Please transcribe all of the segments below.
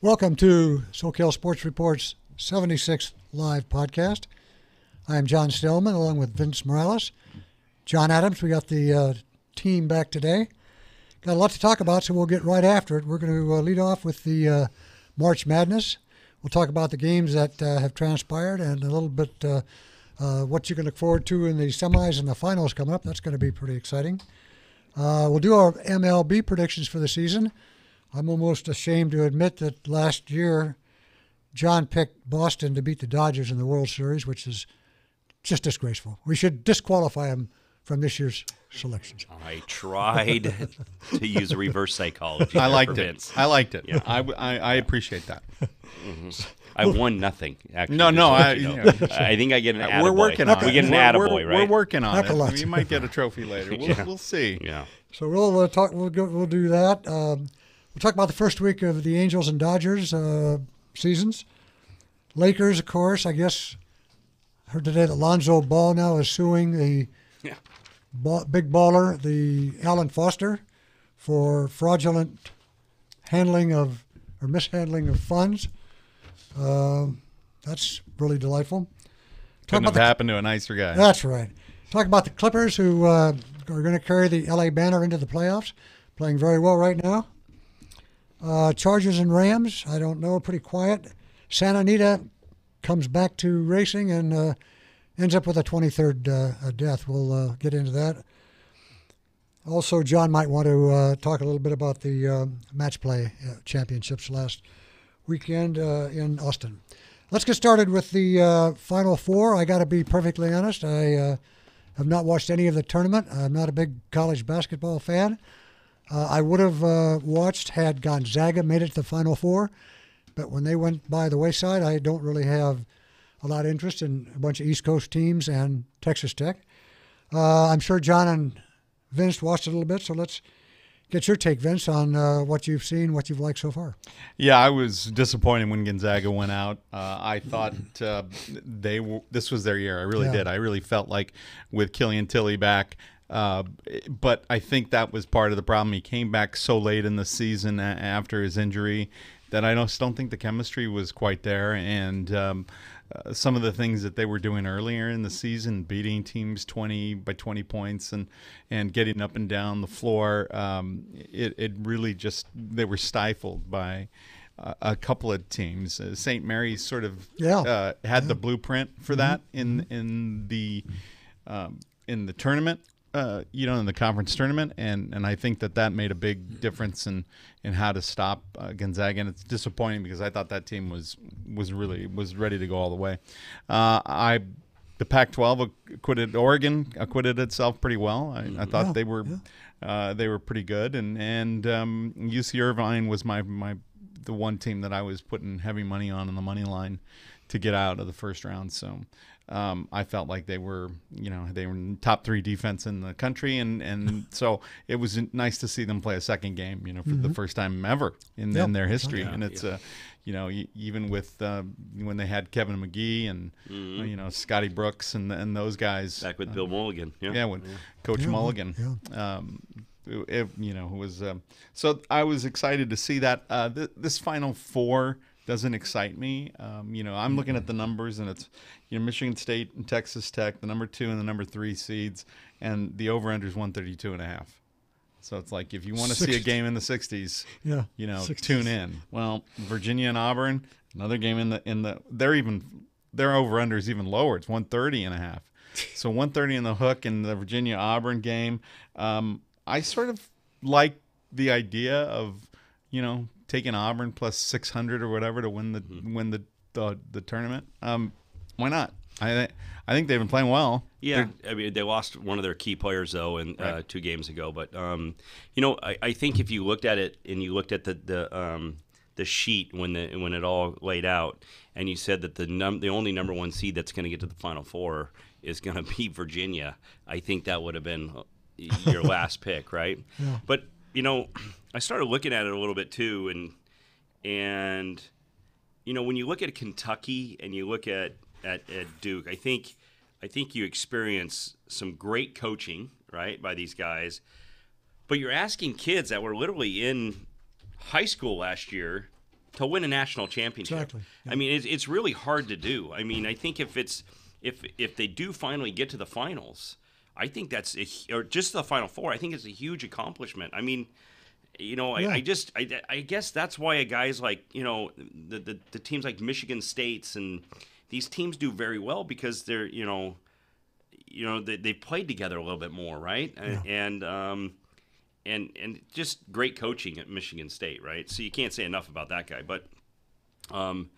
Welcome to SoCal Sports Report's 76th live podcast. I am John Stillman along with Vince Morales. John Adams, we got the team back today. Got a lot to talk about, so we'll get right after it. We're going to lead off with the March Madness. We'll talk about the games that have transpired and a little bit what you can look forward to in the semis and the finals coming up. That's going to be pretty exciting. We'll do our MLB predictions for the season. I'm almost ashamed to admit that last year John picked Boston to beat the Dodgers in the World Series, which is just disgraceful. We should disqualify him from this year's selections. I tried to use a reverse psychology. I liked it. Yeah. I appreciate that. Mm-hmm. I won nothing, actually. No. I think I get an attaboy. We're working on it. We get an attaboy, right? We're working on Not it. We might get a trophy later. We'll see. Yeah. So we'll talk. We'll do that. We'll talk about the first week of the Angels and Dodgers seasons. Lakers, of course. I guess heard today that Lonzo Ball now is suing the big baller, the Alan Foster, for fraudulent handling of or mishandling of funds. That's really delightful. Couldn't have happened to a nicer guy. That's right. Talk about the Clippers, who are going to carry the LA banner into the playoffs, playing very well right now. Chargers and Rams, I don't know, pretty quiet. Santa Anita comes back to racing and ends up with a 23rd death. We'll get into that. Also, John might want to talk a little bit about the match play championships last weekend in Austin. Let's get started with the Final Four. I got to be perfectly honest. I have not watched any of the tournament. I'm not a big college basketball fan. I would have watched had Gonzaga made it to the Final Four, but when they went by the wayside, I don't really have a lot of interest in a bunch of East Coast teams and Texas Tech. I'm sure John and Vince watched it a little bit, so let's get your take, Vince, on what you've seen, what you've liked so far. Yeah, I was disappointed when Gonzaga went out. I thought this was their year. I really did. I really felt like with Killian Tilly back. But I think that was part of the problem. He came back so late in the season after his injury that I just don't think the chemistry was quite there. And some of the things that they were doing earlier in the season, beating teams 20 by 20 points and getting up and down the floor, it really just they were stifled by a couple of teams. St. Mary's sort of had the blueprint for that in the tournament. In the conference tournament, and I think that made a big difference in how to stop Gonzaga, and it's disappointing because I thought that team was ready to go all the way. The Pac-12 acquitted itself pretty well. I thought they were pretty good, and UC Irvine was the one team that I was putting heavy money on the money line to get out of the first round. So. I felt like they were in top 3 defense in the country, and so it was nice to see them play a second game, for the first time ever in their history. And it's even with when they had Kevin McGee and Scotty Brooks and those guys back with Bill Mulligan, Coach Mulligan. Who was so I was excited to see that this Final Four doesn't excite me. I'm looking at the numbers, and it's Michigan State and Texas Tech, the number 2 and the number 3 seeds, and the over/under is 132.5. So it's like if you want to see a game in the 60s, 60s. Tune in. Well, Virginia and Auburn, another game in the their over/under is even lower. It's 130.5. So 130 in the hook in the Virginia Auburn game. I sort of like the idea of taking Auburn plus 600 or whatever to win the tournament. Why not? I think they've been playing well. Yeah, I mean they lost one of their key players though, in 2 games ago. But I think if you looked at it and you looked at the sheet when it all laid out, and you said that the only number 1 seed that's going to get to the Final Four is going to be Virginia, I think that would have been your last pick, right? Yeah. But I started looking at it a little bit too, and when you look at Kentucky and you look at Duke, I think you experience some great coaching, right, by these guys. But you're asking kids that were literally in high school last year to win a national championship. Exactly. Yeah. I mean, it's really hard to do. I mean, I think if they do finally get to the finals, I think that's or just the Final Four. I think it's a huge accomplishment. I mean, Yeah. I guess that's why guys like the teams like Michigan State's and these teams do very well because they're they played together a little bit more, right? And just great coaching at Michigan State, right? So you can't say enough about that guy. But I'm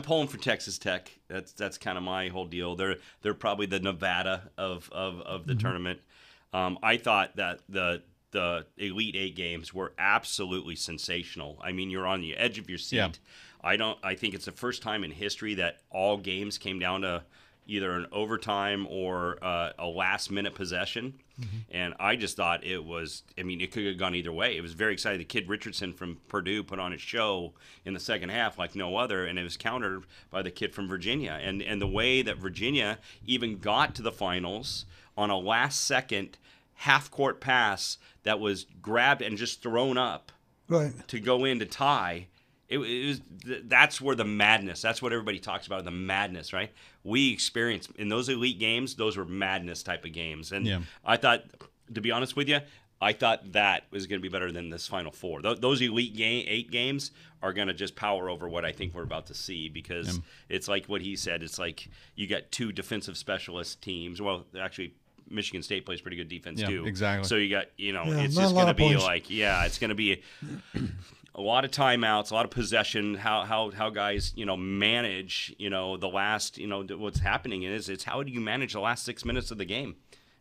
pulling for Texas Tech. That's kind of my whole deal. They're probably the Nevada of the tournament. I thought that the Elite Eight games were absolutely sensational. I mean, you're on the edge of your seat. Yeah. I think it's the first time in history that all games came down to either an overtime or a last-minute possession. And I just thought it could have gone either way. It was very exciting. The kid Richardson from Purdue put on a show in the second half like no other, and it was countered by the kid from Virginia. And the way that Virginia even got to the finals on a last-second half-court pass that was grabbed and just thrown up Right. to go in to tie. That's where the madness. That's what everybody talks about, the madness, right? We experienced in those elite games. Those were madness type of games, and Yeah. I thought, to be honest with you, I thought that was going to be better than this Final Four. Those elite eight games are going to just power over what I think we're about to see because it's like what he said. It's like you got two defensive specialist teams. Well, actually, Michigan State plays pretty good defense too. Exactly. So you got it's not a just lot going to of be points. like it's going to be a lot of timeouts, a lot of possession. How guys manage the last what's happening it's how do you manage the last 6 minutes of the game?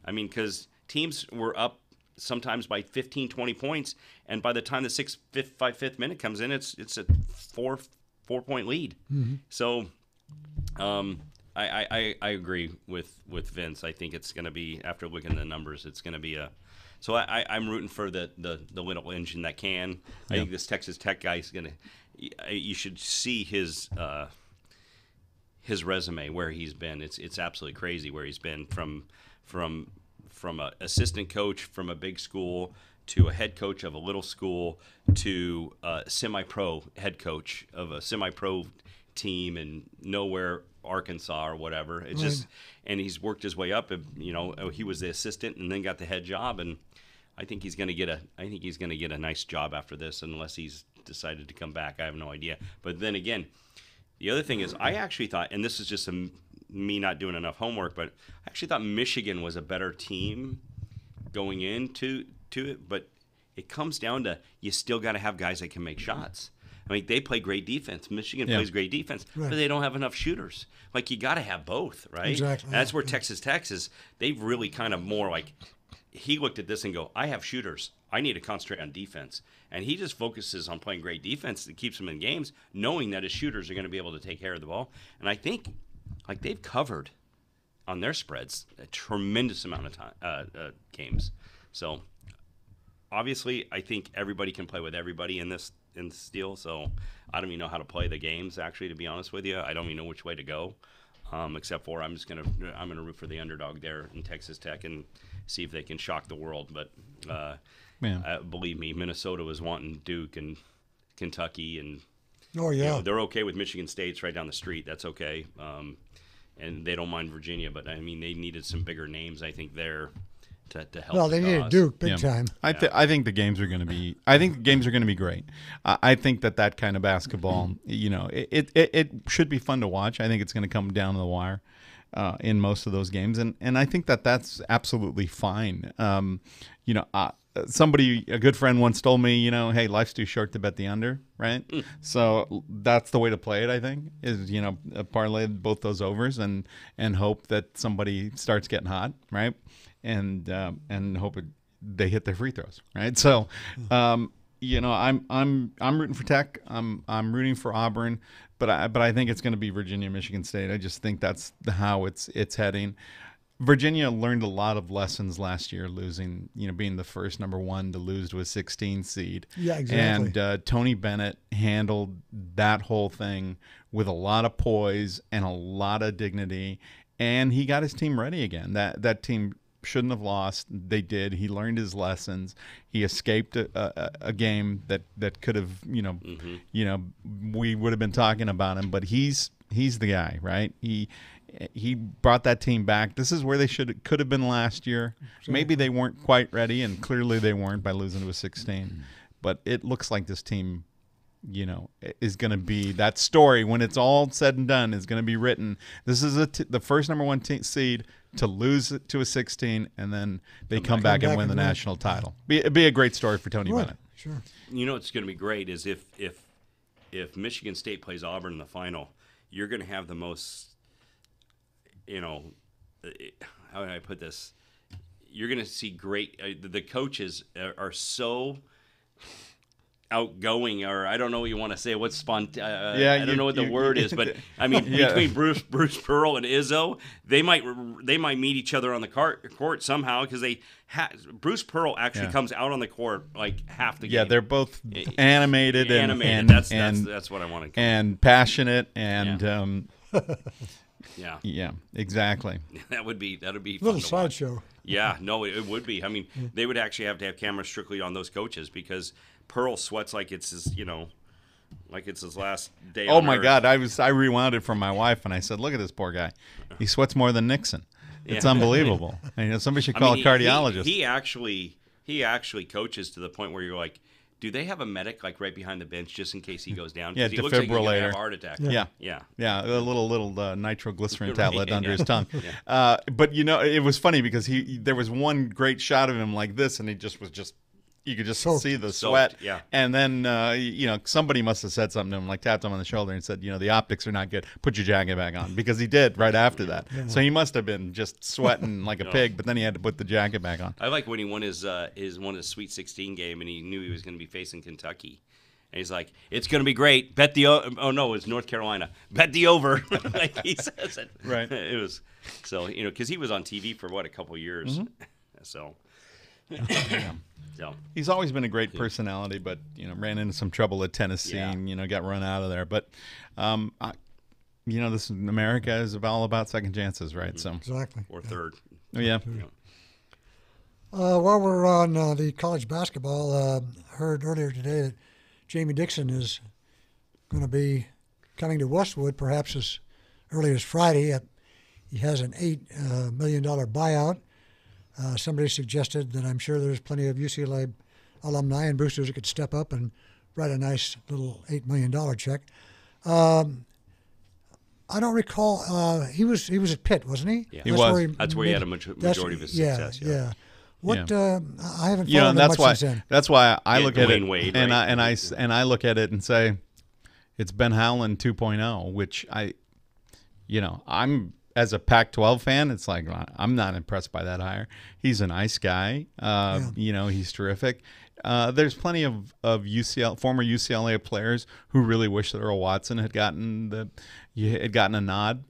I mean, because teams were up sometimes by 15, 20 points, and by the time the fifth minute comes in, it's a 4-point lead. So, I agree with Vince. I think it's going to be, after looking at the numbers, it's going to be a. So I'm rooting for the little engine that can. I think this Texas Tech guy is going to. You should see his resume where he's been. It's absolutely crazy where he's been from an assistant coach from a big school to a head coach of a little school to a semi-pro head coach of a semi-pro team in nowhere, Arkansas or whatever. It's just, and he's worked his way up. He was the assistant and then got the head job, and I think he's going to get a nice job after this, unless he's decided to come back. I have no idea. But then again, the other thing is, I actually thought, and this is just me not doing enough homework, but I actually thought Michigan was a better team going into it. But it comes down to you still got to have guys that can make shots. I mean, they play great defense. Michigan plays great defense, but they don't have enough shooters. Like, you got to have both, right? Exactly. And that's where Texas Tech is. They've really kind of more like, he looked at this and go, I have shooters. I need to concentrate on defense. And he just focuses on playing great defense that keeps him in games, knowing that his shooters are going to be able to take care of the ball. And I think, like, they've covered on their spreads a tremendous amount of time, games. So, obviously, I think everybody can play with everybody in this deal. So, I don't even know how to play the games, actually, to be honest with you. I don't even know which way to go, except for I'm gonna root for the underdog there in Texas Tech and see if they can shock the world. But believe me, Minnesota was wanting Duke and Kentucky, and they're okay with Michigan State's right down the street. That's okay, and they don't mind Virginia. But I mean, they needed some bigger names, I think, there to help. Well, they needed Duke big time. I think the games are going to be. I think the games are going to be great. I think that kind of basketball, it should be fun to watch. I think it's going to come down to the wire in most of those games, and I think that's absolutely fine. Somebody, a good friend once told me, hey, life's too short to bet the under, right? So that's the way to play it, I think, is, parlay both those overs and hope that somebody starts getting hot, right? And hope they hit their free throws, right? So, I'm rooting for Tech. I'm rooting for Auburn, but I think it's going to be Virginia, Michigan State. I just think that's how it's heading. Virginia learned a lot of lessons last year, losing, being the first number one to lose to a 16 seed. Yeah, exactly. And Tony Bennett handled that whole thing with a lot of poise and a lot of dignity, and he got his team ready again. That team shouldn't have lost. They did. He learned his lessons. He escaped a game that could have, we would have been talking about him. But he's the guy, right? He brought that team back. This is where they could have been last year. Maybe they weren't quite ready, and clearly they weren't by losing to a 16. But it looks like this team, is going to be that story when it's all said and done is going to be written. This is the first number one seed to lose to a 16, and then they come back and win the national title. It'd be a great story for Tony Bennett. Sure. What's going to be great is if Michigan State plays Auburn in the final, you're going to have the most, how do I put this? You're going to see great. The coaches are so outgoing, or I don't know what you want to say. What's I don't know what the word is, but I mean, between Bruce Pearl and Izzo, they might meet each other on the court somehow, because Bruce Pearl actually comes out on the court like half the game. Yeah, they're both animated. That's what I want to. And passionate and. Yeah, exactly. That'd be fun little to sideshow. watch. Yeah, no, it would be. I mean, they would actually have to have cameras strictly on those coaches, because Pearl sweats like it's his, like it's his last day. Oh my God! I rewound it from my wife, and I said, "Look at this poor guy. He sweats more than Nixon. It's unbelievable." Somebody should call a cardiologist. He actually coaches to the point where you're like, do they have a medic like right behind the bench just in case he goes down? Yeah, he looks like he's gonna defibrillator. have a heart attack. Yeah. A little nitroglycerin tablet under his tongue. Yeah. But it was funny because there was one great shot of him like this, and he just was you could just see the sweat. Yeah. And then somebody must have said something to him, like tapped him on the shoulder and said, the optics are not good. Put your jacket back on, because he did right after that. Yeah. So he must have been just sweating like a pig, but then he had to put the jacket back on. I like when he won his Sweet 16 game, and he knew he was going to be facing Kentucky. And he's like, "It's going to be great. Bet the oh no, it was North Carolina. Bet the over." Like he says it. Right. It was because he was on TV for a couple of years. Mm-hmm. So. So he's always been a great personality, but ran into some trouble at Tennessee and got run out of there. But this America is all about second chances, right? So Exactly. Or third. Oh, yeah. While we're on the college basketball, heard earlier today that Jamie Dixon is going to be coming to Westwood perhaps as early as Friday. He has an $8 million buyout. Somebody suggested that I'm sure there's plenty of UCLA alumni and boosters that could step up and write a nice little $8 million check. I don't recall. He was at Pitt, wasn't he? Yeah. He was. That's where he had a majority of his success. Yeah. What I haven't followed and him much since then. That's why I look at it, Wade, and right? I look at it and say, it's Ben Howland 2.0, which I'm. As a Pac-12 fan, it's like I'm not impressed by that hire. He's a nice guy. He's terrific. There's plenty of former UCLA players who really wish that Earl Watson had gotten a nod,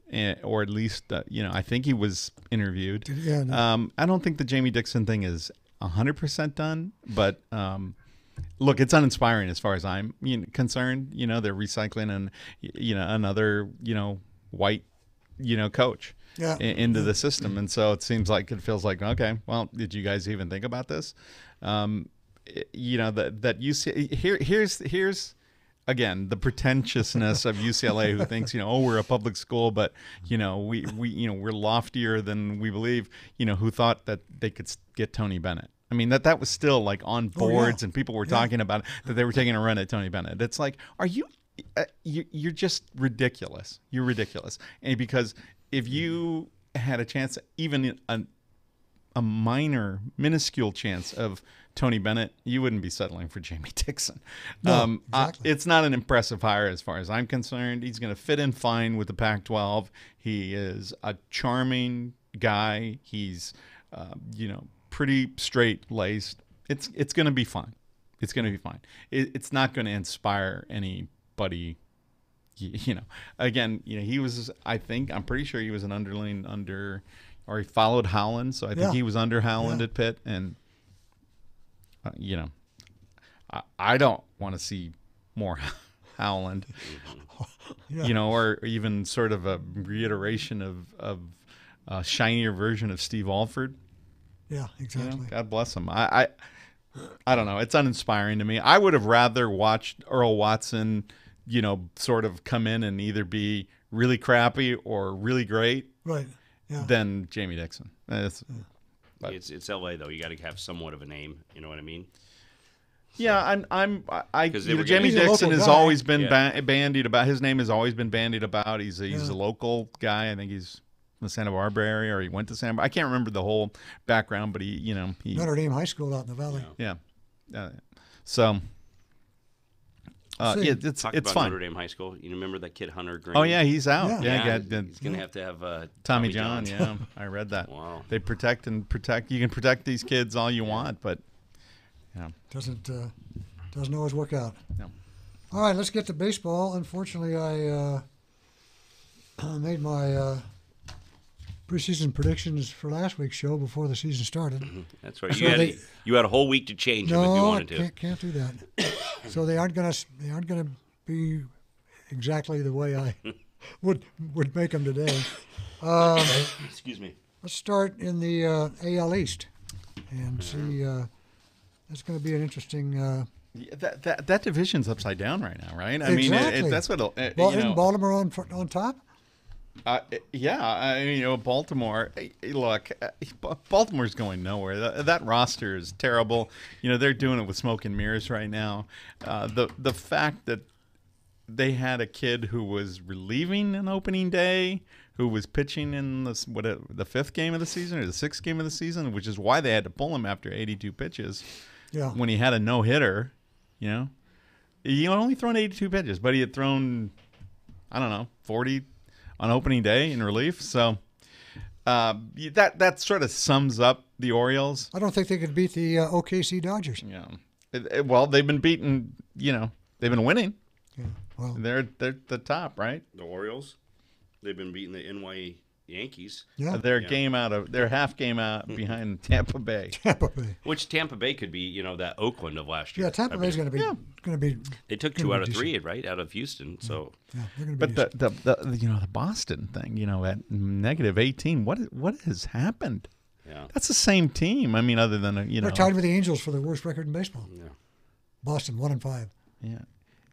or at least I think he was interviewed. Yeah, no. I don't think the Jamie Dixon thing is 100% done, but look, it's uninspiring as far as I'm concerned. They're recycling and another white coach into the system. And so it feels like, okay, well, did you guys even think about this? That UCLA, here's again, the pretentiousness of UCLA, who thinks, we're a public school, but, we're loftier than we believe, who thought that they could get Tony Bennett. I mean, that was still like on boards and people were talking about it, that they were taking a run at Tony Bennett. It's like, you're just ridiculous. You're ridiculous. And because if you had a chance, even a minuscule chance of Tony Bennett, you wouldn't be settling for Jamie Dixon. No, exactly. It's not an impressive hire as far as I'm concerned. He's going to fit in fine with the Pac-12. He is a charming guy. He's, pretty straight-laced. It's going to be fine. It's going to be fine. It's not going to inspire anybody. Again, he was. I'm pretty sure he was an underling or he followed Howland. So I think he was under Howland at Pitt, and I don't want to see more Howland. Or even sort of a reiteration of a shinier version of Steve Alford. Yeah, You exactly. know, God bless him. I don't know. It's uninspiring to me. I would have rather watched Earl Watson, sort of come in and either be really crappy or really great Right. Yeah. than Jamie Dixon. But- It's L.A. though. You got to have somewhat of a name. You know what I mean? Yeah, they were Jamie He's a Dixon local has guy. always been Yeah. bandied about. His name has always been bandied about. He's Yeah. a local guy. I think he's from the Santa Barbara area, or he went to Santa Barbara. I can't remember the whole background, but he Notre Dame High School out in the valley. yeah. So See. it's Talk it's about fine. Notre Dame High School. You remember that kid Hunter Green? Oh yeah, he's out. Yeah. Yeah, he's gonna have to have Tommy John. John. Yeah, I read that. Wow. They protect. You can protect these kids all you want, but Doesn't always work out. No. All right, let's get to baseball. Unfortunately, I made my preseason predictions for last week's show before the season started. That's right. So You had a whole week to change them if you No, I wanted to. can't do that. So they aren't gonna be exactly the way I would make them today. Excuse me. Let's start in the AL East and see. That's going to be an interesting. that division's upside down right now, right? I mean, Exactly. that's what Isn't Baltimore on top? Yeah, I mean, Baltimore. Look, Baltimore's going nowhere. That roster is terrible. They're doing it with smoke and mirrors right now. The fact that they had a kid who was relieving an opening day, who was pitching in the fifth game of the season or the sixth game of the season, which is why they had to pull him after 82 pitches. Yeah. When he had a no hitter, he had only thrown 82 pitches, but he had thrown, I don't know, 40 on opening day in relief. So that sort of sums up the Orioles. I don't think they could beat the OKC Dodgers. Yeah. Well, they've been beaten. They've been winning. Yeah. Well, They're the top, right? The Orioles, they've been beating the NY Yankees, yeah. They're half game out behind Tampa Bay. Tampa Bay. which Tampa Bay could be, that Oakland of last year. Yeah, Tampa I Bay's mean, going to be. They took gonna 2 be out of decent. 3, right, out of Houston. So Yeah, they're going to be. But decent. the Boston thing, at -18, what has happened? yeah, That's the same team. I mean, other than They're tied with the Angels for the worst record in baseball. yeah. Boston 1-5. yeah,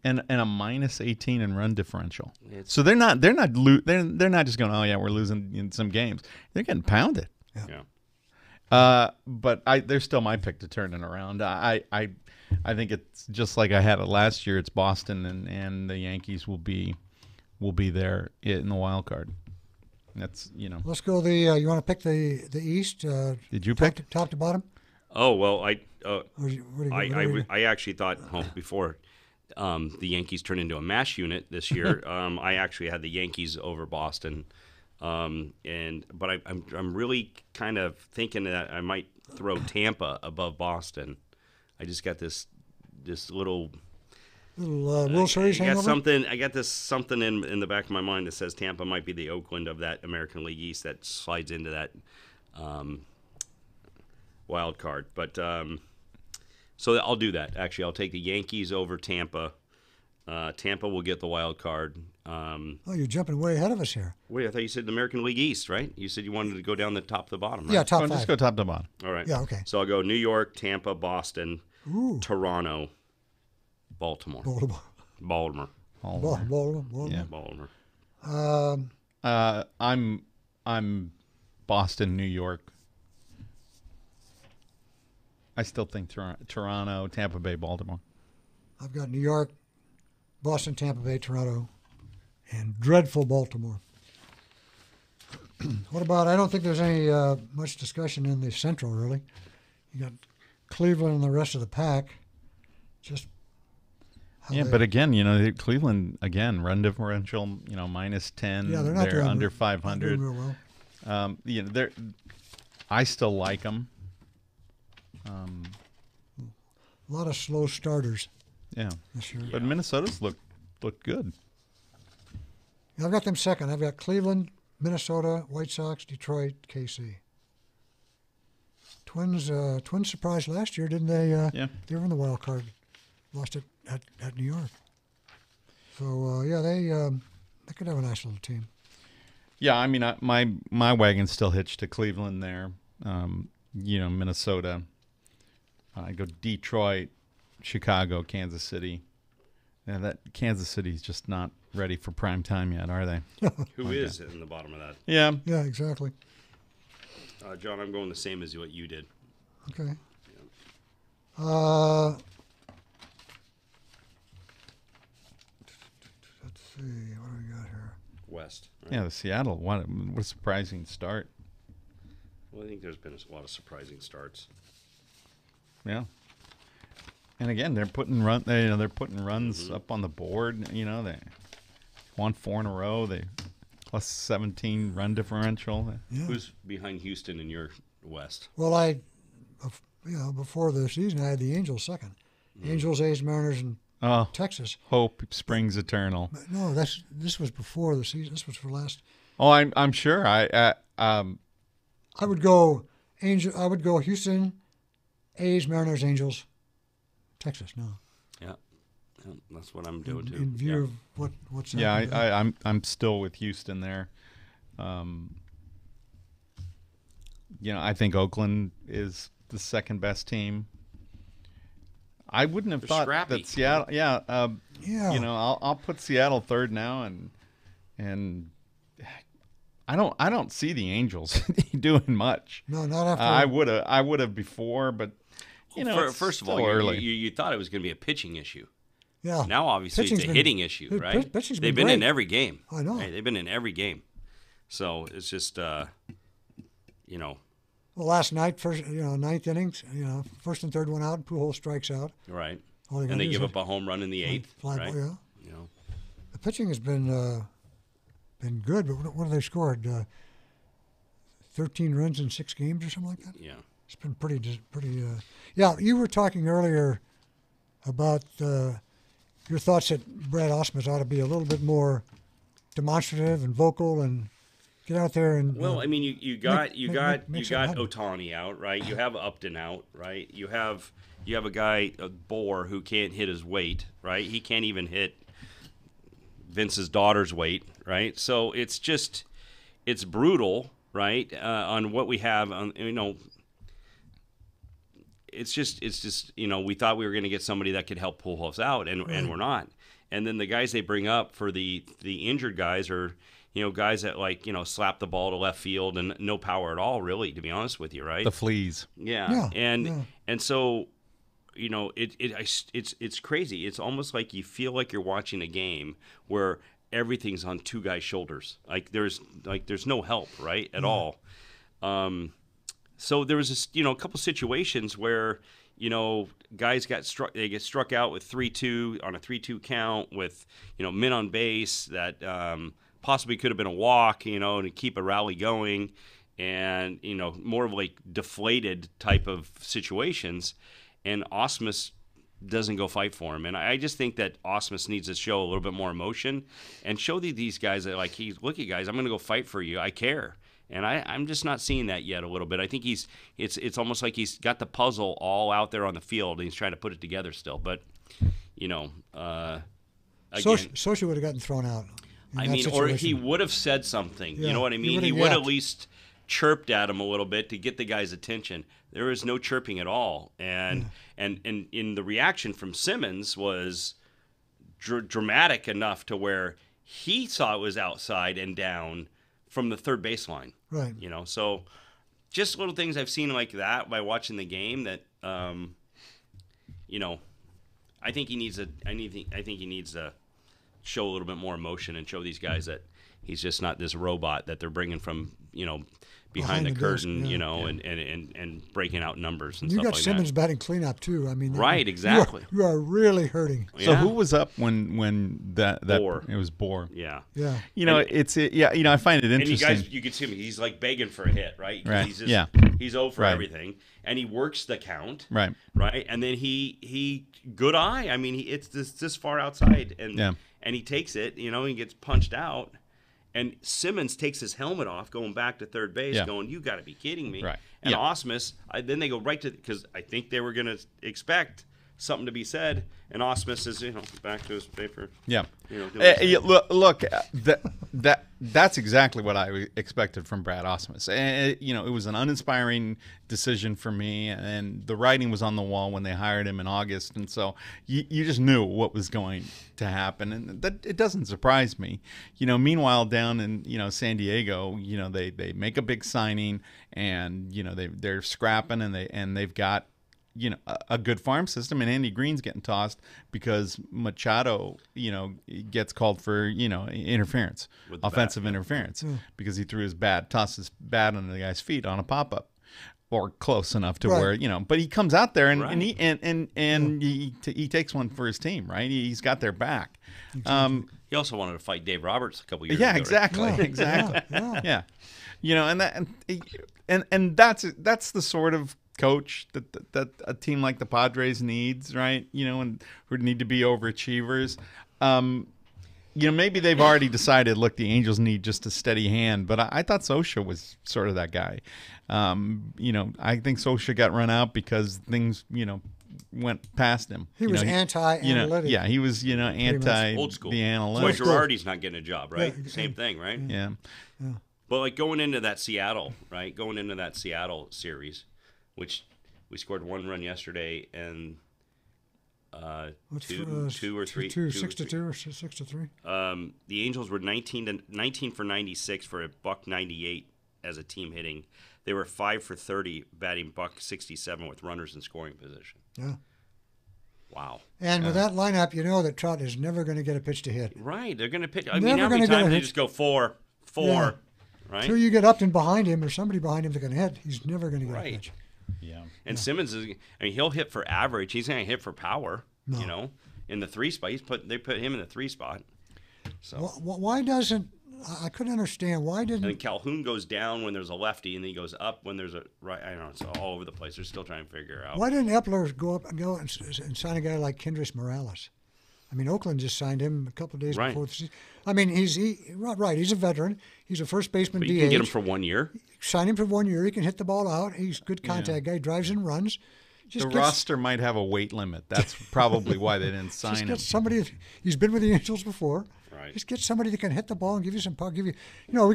and a -18 in run differential. It's- So they're not they're not just going, oh yeah, we're losing in some games. They're getting pounded. Yeah. But they're still my pick to turn it around. I think it's just like I had it last year. It's Boston and the Yankees will be there in the wild card. That's Let's go. You want to pick the East? Did you top pick? top to bottom? Oh well, Or what do you- I actually thought before the Yankees turned into a mash unit this year. I actually had the Yankees over Boston, but I'm really kind of thinking that I might throw Tampa above Boston. I just got this little little World Series I got hangover? I got this something in the back of my mind that says Tampa might be the Oakland of that American League East that slides into that wild card. But so I'll do that. Actually, I'll take the Yankees over Tampa. Tampa will get the wild card. Oh, you're jumping way ahead of us here. Wait, I thought you said the American League East, right? You said you wanted to go down the top to the bottom, right? Yeah, top Oh, five. just go top to bottom. All right. Yeah, okay. So I'll go New York, Tampa, Boston, Ooh, Toronto, Baltimore. Baltimore. Baltimore. Baltimore. Yeah. Baltimore. I'm Boston, New York. I still think Toronto, Tampa Bay, Baltimore. I've got New York, Boston, Tampa Bay, Toronto, and dreadful Baltimore. What about? I don't think there's any much discussion in the Central really. You got Cleveland and the rest of the pack. Just how Yeah, they- but again, Cleveland again run differential, -10. yeah, they're not doing under not doing 500. real well. They're. I still like them. A lot of slow starters Yeah, this year. but Minnesota's look good. I've got them second. I've got Cleveland, Minnesota, White Sox, Detroit, KC. Twins surprised last year, didn't they? Yeah. They were in the wild card. Lost it at New York. So they could have a nice little team. Yeah, I mean, my wagon's still hitched to Cleveland there. Minnesota. I go Detroit, Chicago, Kansas City. Yeah, that Kansas City's just not ready for prime time yet, are they? Who is in the bottom of that? Yeah. Yeah, exactly. John, I'm going the same as what you did. Okay. Let's see. What do we got here? West. Right? Yeah, the Seattle. What a surprising start. Well, I think there's been a lot of surprising starts. Yeah. And again, they're putting they're putting runs up on the board. They won 4 in a row. They plus 17 run differential. Yeah. Who's behind Houston in your West? Well, before the season, I had the Angels second. Angels, A's, Mariners, and Texas. Hope springs eternal. But no, this was before the season. This was for last. Oh, I'm sure. I would go I would go Houston, A's, Mariners, Angels, Texas. No. Yeah, that's what I'm doing too. In view of what's yeah, happening. I'm still with Houston there. I think Oakland is the second best team. I wouldn't have thought scrappy. that Seattle. Yeah. Yeah. I'll put Seattle third now, and I don't see the Angels doing much. No, not after. I would have before, but it's first of still all, early. you thought it was going to be a pitching issue. Yeah. Now, obviously, Pitching's it's a been- hitting issue, Dude, right? pitching's They've been been in great. every game. I know. Right? They've been in every game. So it's just, Well, last night, ninth innings, first and third one out, Pujols strikes out. right. All you gotta And they do is give hit up a home run in the eighth, fly right? ball, yeah. You know, The pitching has been good, but what have they scored? 13 runs in 6 games or something like that? yeah. It's been pretty. Yeah, you were talking earlier about your thoughts that Brad Ausmus ought to be a little bit more demonstrative and vocal and get out there and. Well, I mean, you got make something happen. Otani out, right? You have Upton out, right? You have a guy, a Bohr, who can't hit his weight, right? He can't even hit Vince's daughter's weight, right? So it's brutal, right? On what we have, it's just we thought we were going to get somebody that could help Pujols out, and we're not. And then the guys they bring up for the injured guys are guys that slap the ball to left field and no power at all, really, to be honest with you, right? The fleas. Yeah. And so it's crazy. It's almost like you feel like you're watching a game where everything's on two guys' shoulders. There's no help, right, at all. So there was a couple situations where guys get struck out with 3-2 on a 3-2 count with men on base that possibly could have been a walk, to keep a rally going, and more of like deflated type of situations, and Ausmus doesn't go fight for him. And I just think that Ausmus needs to show a little bit more emotion and show these guys that look at guys, I'm going to go fight for you. I care. And I'm just not seeing that yet a little bit. I think it's almost like he's got the puzzle all out there on the field and he's trying to put it together still. But, again, Sochi would have gotten thrown out. I mean, or he would have said something. Yeah, you know what I mean? He would at least chirped at him a little bit to get the guy's attention. There was no chirping at all. And in the reaction from Simmons was dramatic enough to where he saw it was outside and down from the third baseline. Right. So just little things I've seen like that by watching the game that, I think he needs to show a little bit more emotion and show these guys that he's just not this robot that they're bringing from, behind the curtain, desk, and breaking out numbers and you stuff got like Simmons batting cleanup too. I mean, Right, exactly. You are really hurting. that. So Yeah. who was up when that Bohr. it was Bohr? Yeah. Yeah. I find it And interesting. you can see him. He's like begging for a hit, right? 'Cause Right, He's just, yeah. He's 0 for Right. everything, and he works the count. Right. Right. And then he good eye. I mean, it's this far outside, and Yeah. and he takes it. He gets punched out, and Simmons takes his helmet off, going back to third base, Yeah. going, "You got to be kidding me!" Right. And Yeah. Ausmus, then they go right to, because I think they were going to expect something to be said, and Ausmus is back to his paper. Yeah. doing his thing. Look, that That's exactly what I expected from Brad Ausmus. And it was an uninspiring decision for me, and the writing was on the wall when they hired him in August, and so you just knew what was going to happen, and that it doesn't surprise me. Meanwhile, down in San Diego, they make a big signing, and they're scrapping, and they've got a good farm system, and Andy Green's getting tossed because Machado, gets called for, interference, offensive interference, because he threw tossed his bat under the guy's feet on a pop-up, or close enough to where, but he comes out there and he takes one for his team, right? He's got their back. He also wanted to fight Dave Roberts a couple years yeah, ago. exactly, Right? exactly. Yeah. And that's the sort of coach that a team like the Padres needs, right? And who need to be overachievers. Maybe they've already decided, look, the Angels need just a steady hand, but I thought Scioscia was sort of that guy. I think Scioscia got run out because things, went past him. He was anti-analytic. Yeah, he was, anti Old school. the That's why analytics. Girardi's not getting a job, right? Yeah. Same thing, right? Yeah. But like going into that Seattle series, which we scored 1 run yesterday and two or three. 6-2 or 6-3. The Angels were 19 for 96 for a $198 as a team hitting. They were 5 for 30 batting $167 with runners in scoring position. Yeah. Wow. And with that lineup, that Trout is never going to get a pitch to hit. Right. They're going to pitch. Never How many gonna get times a do you hit. just go 4, Yeah. right? Until you get Upton behind him or somebody behind him that can hit, he's never going to get a Right. pitch. Yeah. And Simmons he'll hit for average. He's going to hit for power. No. In the 3 spot. They put him in the 3 spot. So. Why doesn't I couldn't understand why And then didn't Calhoun goes down when there's a lefty, and then he goes up when there's a right. I don't know. It's all over the place. They're still trying to figure out. why didn't Epler go and sign a guy like Kendrys Morales? I mean, Oakland just signed him a couple of days Right. before the season. I mean, he's a veteran. He's a first baseman. But DH. you can get him for 1 year. Sign him for 1 year. He can hit the ball out. He's a good contact guy. Drives and runs. Just The gets- roster might have a weight limit. That's probably why they didn't sign Just him. get somebody. He's been with the Angels before. Right. Just get somebody that can hit the ball and give you some power. We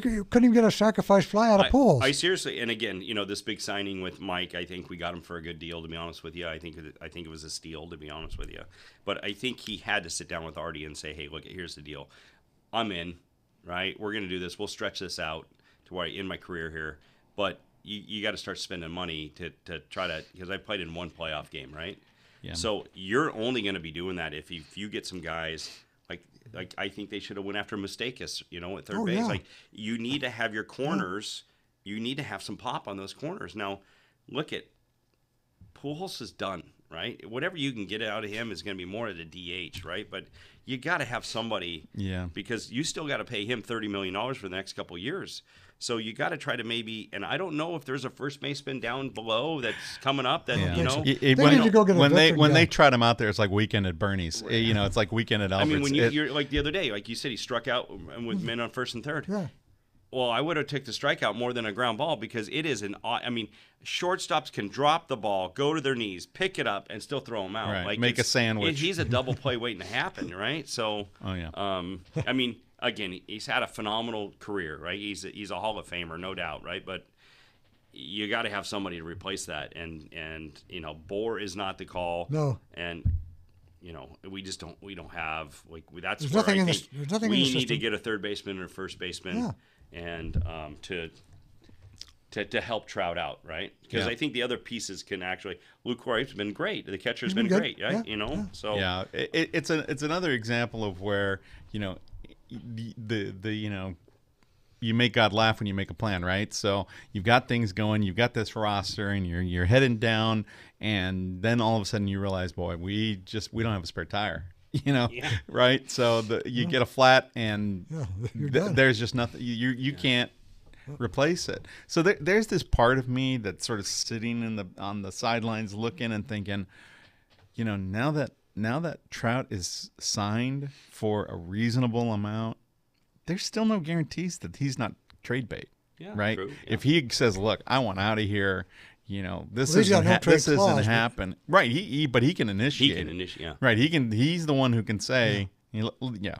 couldn't even get a sacrifice fly out of Pujols. I seriously, and again, this big signing with Mike, I think we got him for a good deal. To be honest with you, I think it was a steal. To be honest with you, but I think he had to sit down with Artie and say, "Hey, look, here's the deal. I'm in. Right? We're going to do this. We'll stretch this out to where I end my career here, but." You got to start spending money to try to, because I played in 1 playoff game, right? Yeah. So you're only going to be doing that if you get some guys like I think they should have went after Mustakas, at third base. Yeah. Like you need to have your corners, you need to have some pop on those corners. Now, look at Pujols is done, right? Whatever you can get out of him is going to be more at the DH, right? But you got to have somebody, because you still got to pay him $30 million for the next couple of years. So you got to try to maybe, and I don't know if there's a first baseman down below that's coming up that They need to go get a when veteran guy. they trot him out there, it's like Weekend at Bernie's. It's like Weekend at Albert's. I mean, when you're like the other day, like you said, he struck out with men on first and third. Yeah. Well, I would have took the strikeout more than a ground ball, because it is shortstops can drop the ball, go to their knees, pick it up, and still throw them out. Right. Like Make a sandwich. He's a double play waiting to happen, right? So, again, he's had a phenomenal career, right? He's a Hall of Famer, no doubt, right? But you got to have somebody to replace that, and Bohr is not the call. No. And we just don't. We don't have that's There's where nothing I in the- think there's nothing in we the need to system. get a third baseman or first baseman, and to help Trout out, right? Because I think the other pieces can actually. Luke Roy's been great. The catcher's been good. great, right? Yeah. So Yeah, it's another example of where the you make God laugh when you make a plan, right? So you've got things going, you've got this roster, and you're heading down, and then all of a sudden you realize, boy, we don't have a spare tire, right? So you get a flat, and you're done. there's just nothing. You can't replace it. So there's this part of me that's sort of sitting on the sidelines looking and thinking, now that Trout is signed for a reasonable amount, there's still no guarantees that he's not trade bait, right? True, yeah. If he says, "Look, I want out of here," this he's got isn't no trade this clause, isn't but- happen, right? But he can initiate. he can it. initiate. Yeah. Right. He's the one who can say, yeah,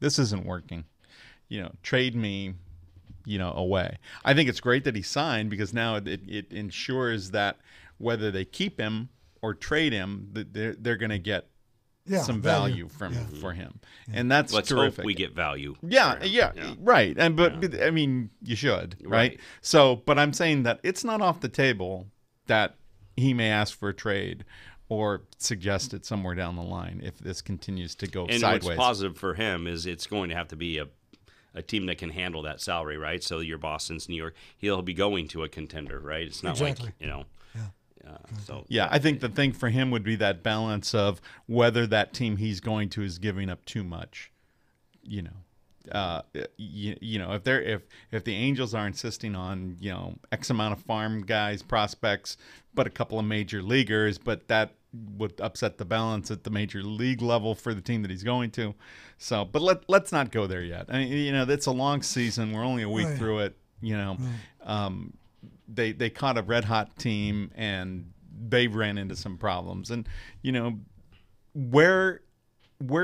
this isn't working. trade me, away. I think it's great that he signed because now it ensures that whether they keep him or trade him, that they're going to get some value for him, and that's Let's terrific. hope we get value. Yeah, right. And but I mean, you should, right? So, but I'm saying that it's not off the table that he may ask for a trade or suggest it somewhere down the line if this continues to go sideways. What's positive for him is it's going to have to be a team that can handle that salary, right? So your Boston's, New York, he'll be going to a contender, right? It's not like I think the thing for him would be that balance of whether that team he's going to is giving up too much. If the Angels are insisting on X amount of farm guys, prospects, but a couple of major leaguers, but that would upset the balance at the major league level for the team that he's going to. So, but let's not go there yet. I mean, it's a long season. We're only a week through it. They caught a red hot team and they ran into some problems. And where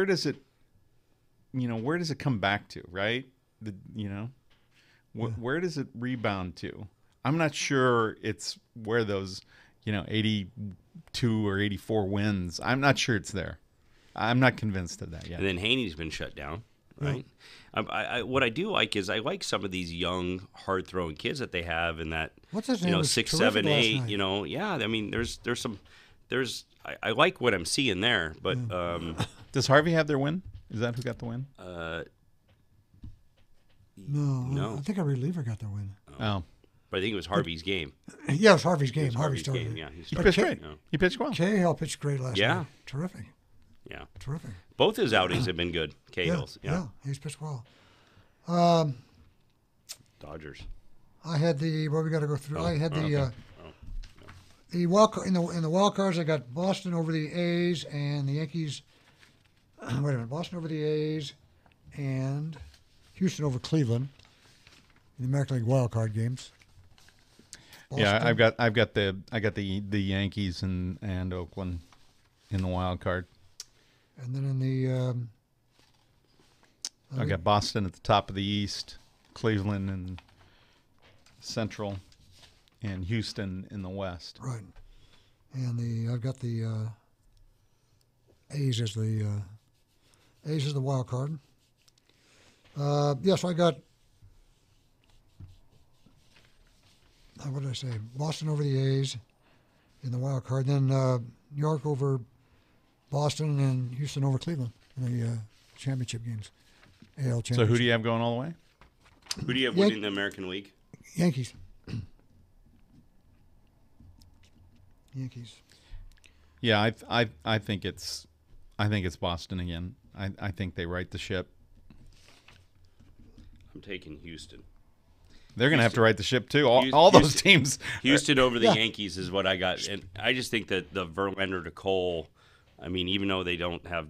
does it come back to, right? Where does it rebound to? I'm not sure it's where those 82 or 84 wins. I'm not sure it's there. I'm not convinced of that yet. And then Haney's been shut down, right? What I do like is I like some of these young, hard-throwing kids that they have, and that What's his name? 6, 7, 8. I mean, there's some. I like what I'm seeing there, but does Harvey have their win? Is that who got the win? No. I think a reliever got the win. Oh. But I think it was Harvey's game. Yeah, it was Harvey's game. Harvey started. game. Yeah, he pitched great. He pitched well. Cahill pitched great last night. Terrific. Yeah. Terrific. Both his outings have been good. Cahill's. Yeah, he's pitched well. Dodgers. I had we got to go through. I had the wild in the wild cards. I got Boston over the A's and the Yankees. Wait a minute, Boston over the A's and Houston over Cleveland in the American League wild card games. Boston. Yeah, I got the Yankees and Oakland in the wild card. And then in the I got Boston at the top of the East, Cleveland and Central, and Houston in the West. Right. And I've got the A's as the wild card. Yes, I got. What did I say? Boston over the A's in the wild card. Then New York over Boston and Houston over Cleveland in the championship games. AL championship. So who do you have going all the way? Who do you have winning the American League? Yankees. Yankees. Yeah, I think it's Boston again. I think they right the ship. I'm taking Houston. They're going to have to right the ship too. All those teams. Houston over the Yankees is what I got, and I just think that the Verlander to Cole. I mean, even though they don't have.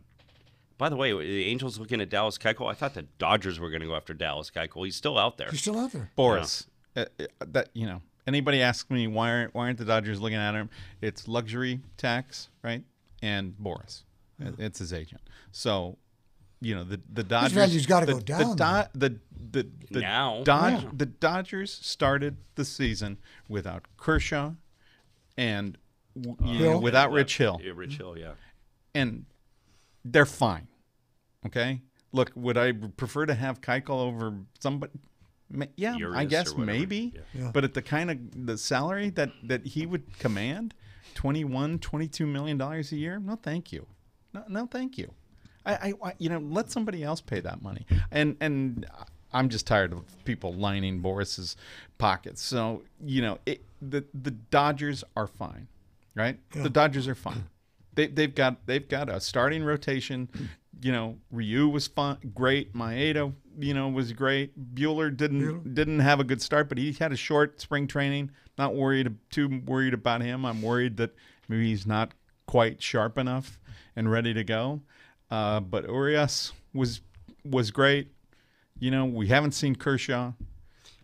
By the way, the Angels looking at Dallas Keuchel. I thought the Dodgers were going to go after Dallas Keuchel. He's still out there. He's still out there. Boris, anybody asks me why aren't the Dodgers looking at him? It's luxury tax, right? And Boris, it's his agent. So, the Dodgers. His value's got to go down. The Dodgers started the season without Kershaw and without Rich Hill. Yeah, Rich Hill, yeah. And they're fine. Okay? Look, would I prefer to have Keuchel over somebody? Yeah, Urias I guess or whatever. maybe. Yeah. But at the kind of the salary that he would command, $22 million a year, no thank you. No thank you. I let somebody else pay that money. And I'm just tired of people lining Boris's pockets. So, the Dodgers are fine, right? Yeah. The Dodgers are fine. They've got a starting rotation. Ryu was fun, great. Maeda, was great. Bueller didn't have a good start, but he had a short spring training. Not too worried about him. I'm worried that maybe he's not quite sharp enough and ready to go. But Urias was great. We haven't seen Kershaw.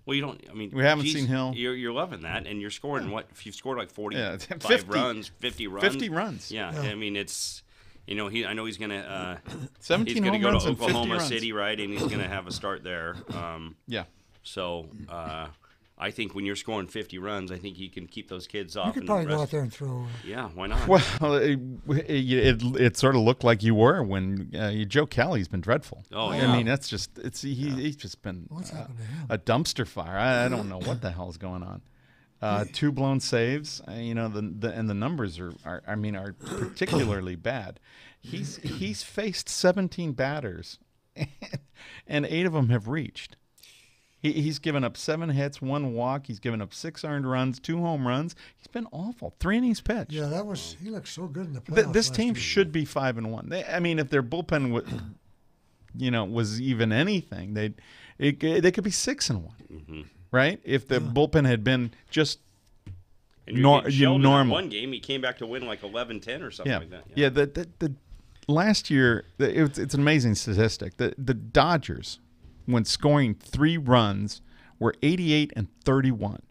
Well, you don't. I mean, we haven't seen Hill. You're loving that, and you're scoring what? If you've scored like 45 50 runs, 50 runs. 50 runs. Yeah, I mean it's I know he's gonna. 17 he's gonna home go runs to and 50 Oklahoma runs. City, right? And he's gonna have a start there. Yeah. So I think when you're scoring 50 runs, I think you can keep those kids You off. could and probably go rest- out there and throw. Yeah, why not? Well, it sort of looked like you were when Joe Kelly's been dreadful. Oh, I yeah. mean, that's just he's just been What's happened to him? a dumpster fire. I don't know what the hell's going on. 2 blown saves. The numbers are particularly bad. He's faced 17 batters, and 8 of them have reached. He's given up 7 hits, 1 walk. He's given up 6 earned runs, 2 home runs. He's been awful. 3 innings pitched. Yeah, he looked so good in the playoffs. This last team year. should be 5-1. If their bullpen was even anything, they could be 6-1, right? If the bullpen had been just And Sheldon, in normal. one game, he came back to win like 11-10 or something like that. Yeah. The last year, it's an amazing statistic. The Dodgers, when scoring 3 runs, were 88 and 31.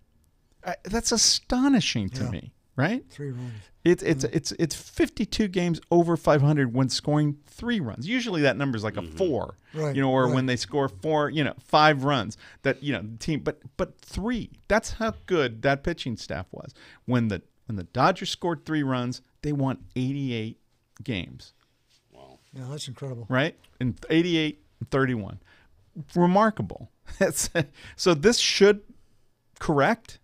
That's astonishing to me, right? 3 runs. It's 52 games over 500 when scoring 3 runs. Usually that number is like a 4, Right, or right. when they score 4, 5 runs. That the team, but 3. That's how good that pitching staff was. When the Dodgers scored 3 runs, they won 88 games, Wow. Yeah, that's incredible. right? And 88 and 31, remarkable. So this should correct.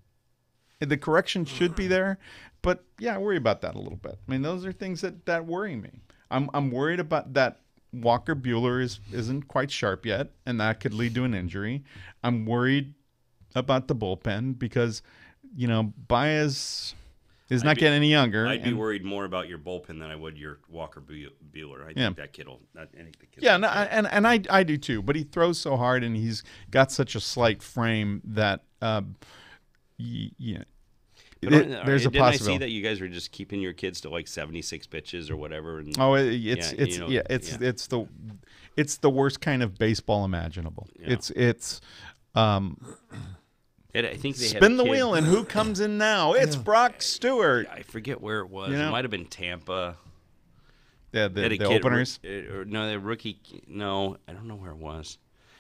The correction should be there. But yeah, I worry about that a little bit. I mean, those are things that worry me. I'm worried about that. Walker Buehler isn't quite sharp yet, and that could lead to an injury. I'm worried about the bullpen because Baez is not getting any younger. I'd be worried more about your bullpen than I would your Walker Buehler. I think that kid will. I think the kid. Yeah, no, and I do too. But he throws so hard, and he's got such a slight frame that there's a didn't I see possibility. that you guys were just keeping your kids to like 76 pitches or whatever? And, Oh, it's the worst kind of baseball imaginable. Yeah. I think they had Spin a the kid- wheel and who comes in now? It's Brock Stewart. I forget where it was. You know? It might have been Tampa. Yeah, They had a the kid- openers. or no, the rookie. No, I don't know where it was.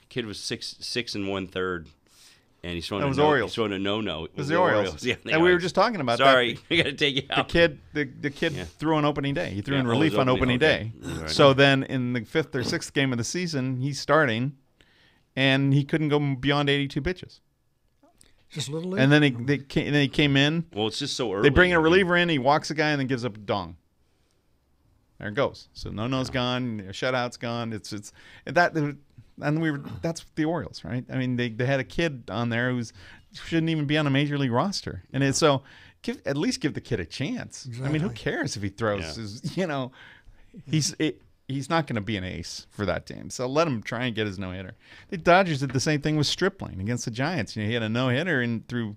Kid was 6 1/3, and he's throwing. That was a no, Orioles. He's throwing a no. It was the Orioles. Yeah, the And we were Orioles. just talking about Sorry, that. we got to take you out. The kid Yeah. threw on opening day. He threw Yeah, in oh, relief his on opening opening, day. okay. Right. So then in the 5th or 6th game of the season, he's starting, and he couldn't go beyond 82 pitches. Just a little late. And then he came in. Well, it's just so early. They bring a reliever in. He walks a guy and then gives up a dong. There it goes. So no-no's gone. Shutout's gone. It's that. And that's the Orioles, right? I mean, they had a kid on there who shouldn't even be on a major league roster, and it's so at least give the kid a chance. I mean, who Exactly. cares if he throws? He's not going to be an ace for that team. So let him try and get his no-hitter. The Dodgers did the same thing with Stripling against the Giants. He had a no-hitter and through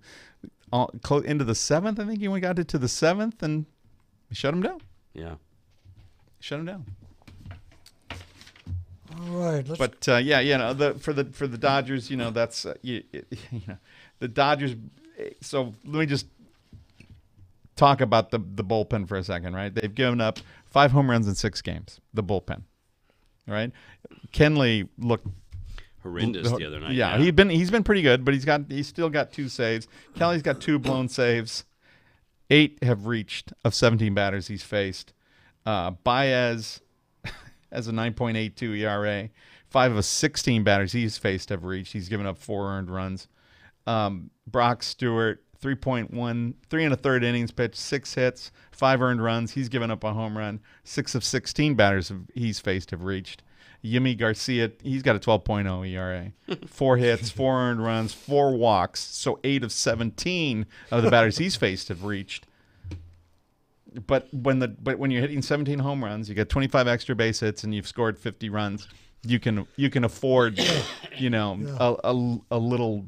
into the 7th. I think he got it to the 7th and shut him down. Yeah. Shut him down. All right. Let's, But for the Dodgers, that's the Dodgers. So let me just talk about the bullpen for a second, right? They've given up 5 home runs in 6 games. The bullpen, right? Kenley looked Horrendous the other night. Yeah, he's been pretty good, but he's still got 2 saves. Kelly's got 2 blown saves. 8 have reached of 17 batters he's faced. Baez has a 9.82 ERA. 5 of 16 batters he's faced have reached. He's given up 4 earned runs. Brock Stewart, 3.1, 3 1/3 innings pitched, 6 hits, 5 earned runs. He's given up a home run. 6 of 16 batters he's faced have reached. Yimi Garcia, he's got a 12.0 ERA. 4 hits, 4 earned runs, 4 walks. So 8 of 17 of the batters he's faced have reached. But when you're hitting 17 home runs, you get 25 extra base hits, and you've scored 50 runs, you can afford, a little,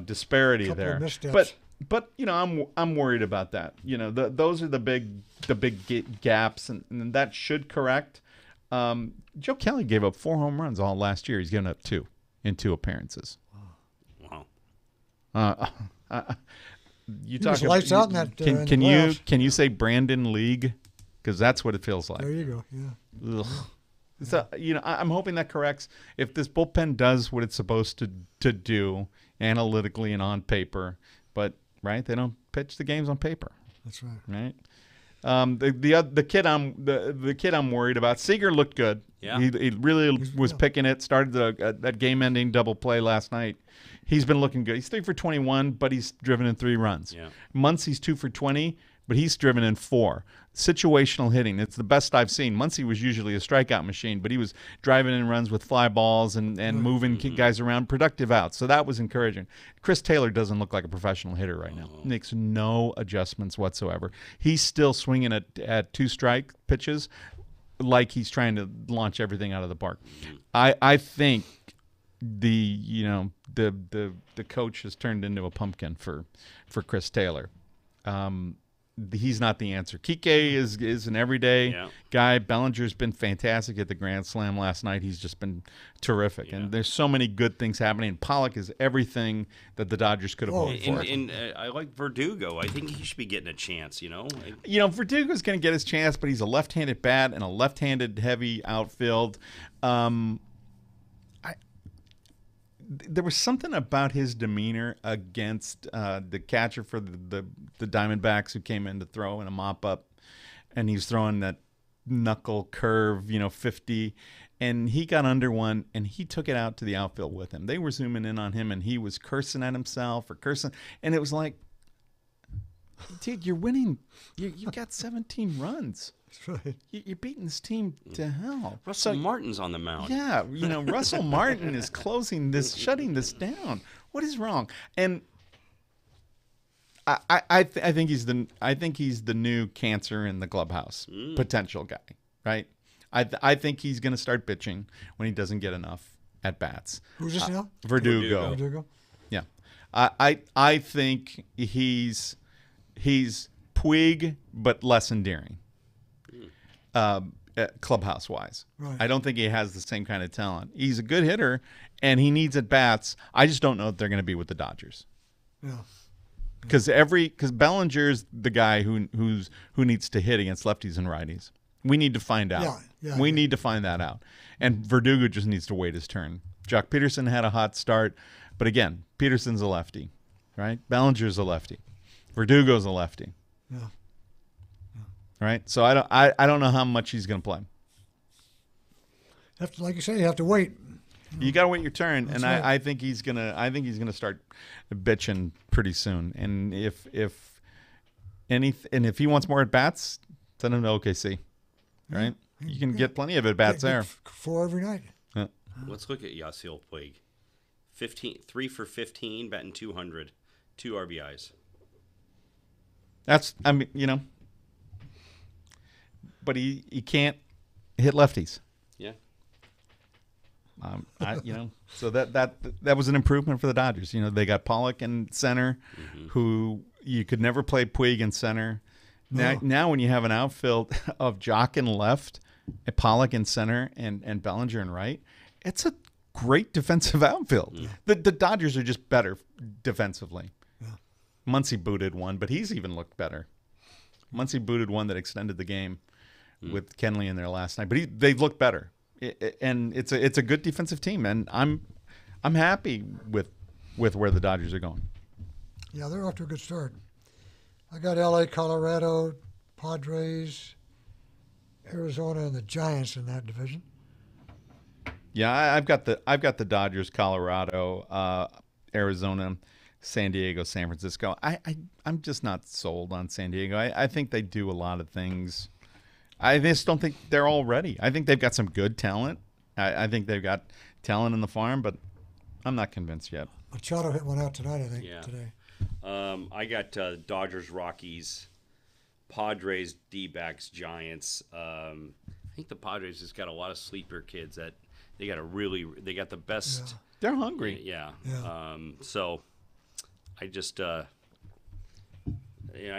disparity Couple of there. missteps. But I'm worried about that. Those are the big gaps, and that should correct. Joe Kelly gave up 4 home runs all last year. He's given up 2 in 2 appearances. Wow. You was lights out in that, in the can playoffs. you say Brandon League because that's what it feels like. There you go. Yeah. Ugh. So, I'm hoping that corrects. If this bullpen does what it's supposed to do analytically and on paper, but right, they don't pitch the games on paper. That's right. Right. The kid I'm worried about. Seager looked good. Yeah. He really was picking it. Started that game-ending double play last night. He's been looking good. He's 3 for 21, but he's driven in 3 runs. Yeah. Muncy's 2 for 20, but he's driven in 4. Situational hitting. It's the best I've seen. Muncy was usually a strikeout machine, but he was driving in runs with fly balls and moving guys around, productive outs. So that was encouraging. Chris Taylor doesn't look like a professional hitter right now. Makes no adjustments whatsoever. He's still swinging at 2-strike pitches like he's trying to launch everything out of the park. I think the coach has turned into a pumpkin for Chris Taylor. He's not the answer. Kike is an everyday guy. Bellinger's been fantastic at the Grand Slam last night. He's just been terrific. And there's so many good things happening. Pollock is everything that the Dodgers could have hoped for. And I like Verdugo. I think he should be getting a chance, Verdugo's going to get his chance, but he's a left-handed bat and a left-handed heavy outfield. There was something about his demeanor against the catcher for the Diamondbacks who came in to throw in a mop-up, and he was throwing that knuckle curve, 50, and he got under one, and he took it out to the outfield with him. They were zooming in on him, and he was cursing at himself and it was like, dude, you're winning. You got 17 runs. That's right. You're beating this team to hell. Russell Martin's on the mound. Yeah, Russell Martin is shutting this down. What is wrong? And I think he's the new cancer in the clubhouse potential guy, right? I think he's going to start pitching when he doesn't get enough at bats. Who's this now? Verdugo. Yeah, I think he's Puig but less endearing. Clubhouse wise, right. I don't think he has the same kind of talent. He's a good hitter and he needs at bats. I just don't know if they're going to be with the Dodgers. Yeah. Because Bellinger's the guy who needs to hit against lefties and righties. We need to find out. We need to find that out. And Verdugo just needs to wait his turn. Jock Peterson had a hot start, but again, Peterson's a lefty, right? Bellinger's a lefty. Verdugo's a lefty. Yeah. Right, so I don't know how much he's going to play. Like you say, you have to wait. You got to wait your turn, That's and right. I think he's gonna start bitching pretty soon. And if he wants more at bats, send him to OKC. Right, you can get plenty of at bats there. 4 every night. Yeah. Let's look at Yasiel Puig. 3 for 15, batting 200, 2 RBIs. But he can't hit lefties. Yeah. So that was an improvement for the Dodgers. They got Pollock in center, who you could never play Puig in center. Now when you have an outfield of Jock in left, and Pollock in center, and Bellinger in right, it's a great defensive outfield. The Dodgers are just better defensively. Yeah. Muncy booted one, but he's even looked better. Muncy booted one that extended the game with Kenley in there last night, but they've looked better, and it's a good defensive team, and I'm happy with where the Dodgers are going. Yeah, they're off to a good start. I got L.A., Colorado, Padres, Arizona, and the Giants in that division. Yeah, I've got the Dodgers, Colorado, Arizona, San Diego, San Francisco. I'm just not sold on San Diego. I think they do a lot of things. I just don't think they're all ready. I think they've got some good talent. I think they've got talent in the farm, but I'm not convinced yet. Machado hit one out tonight, I think, Yeah. today. I got Dodgers, Rockies, Padres, D-backs, Giants. I think the Padres just got a lot of sleeper kids that they got the best. Yeah. They're hungry. Yeah. Yeah. So I just, I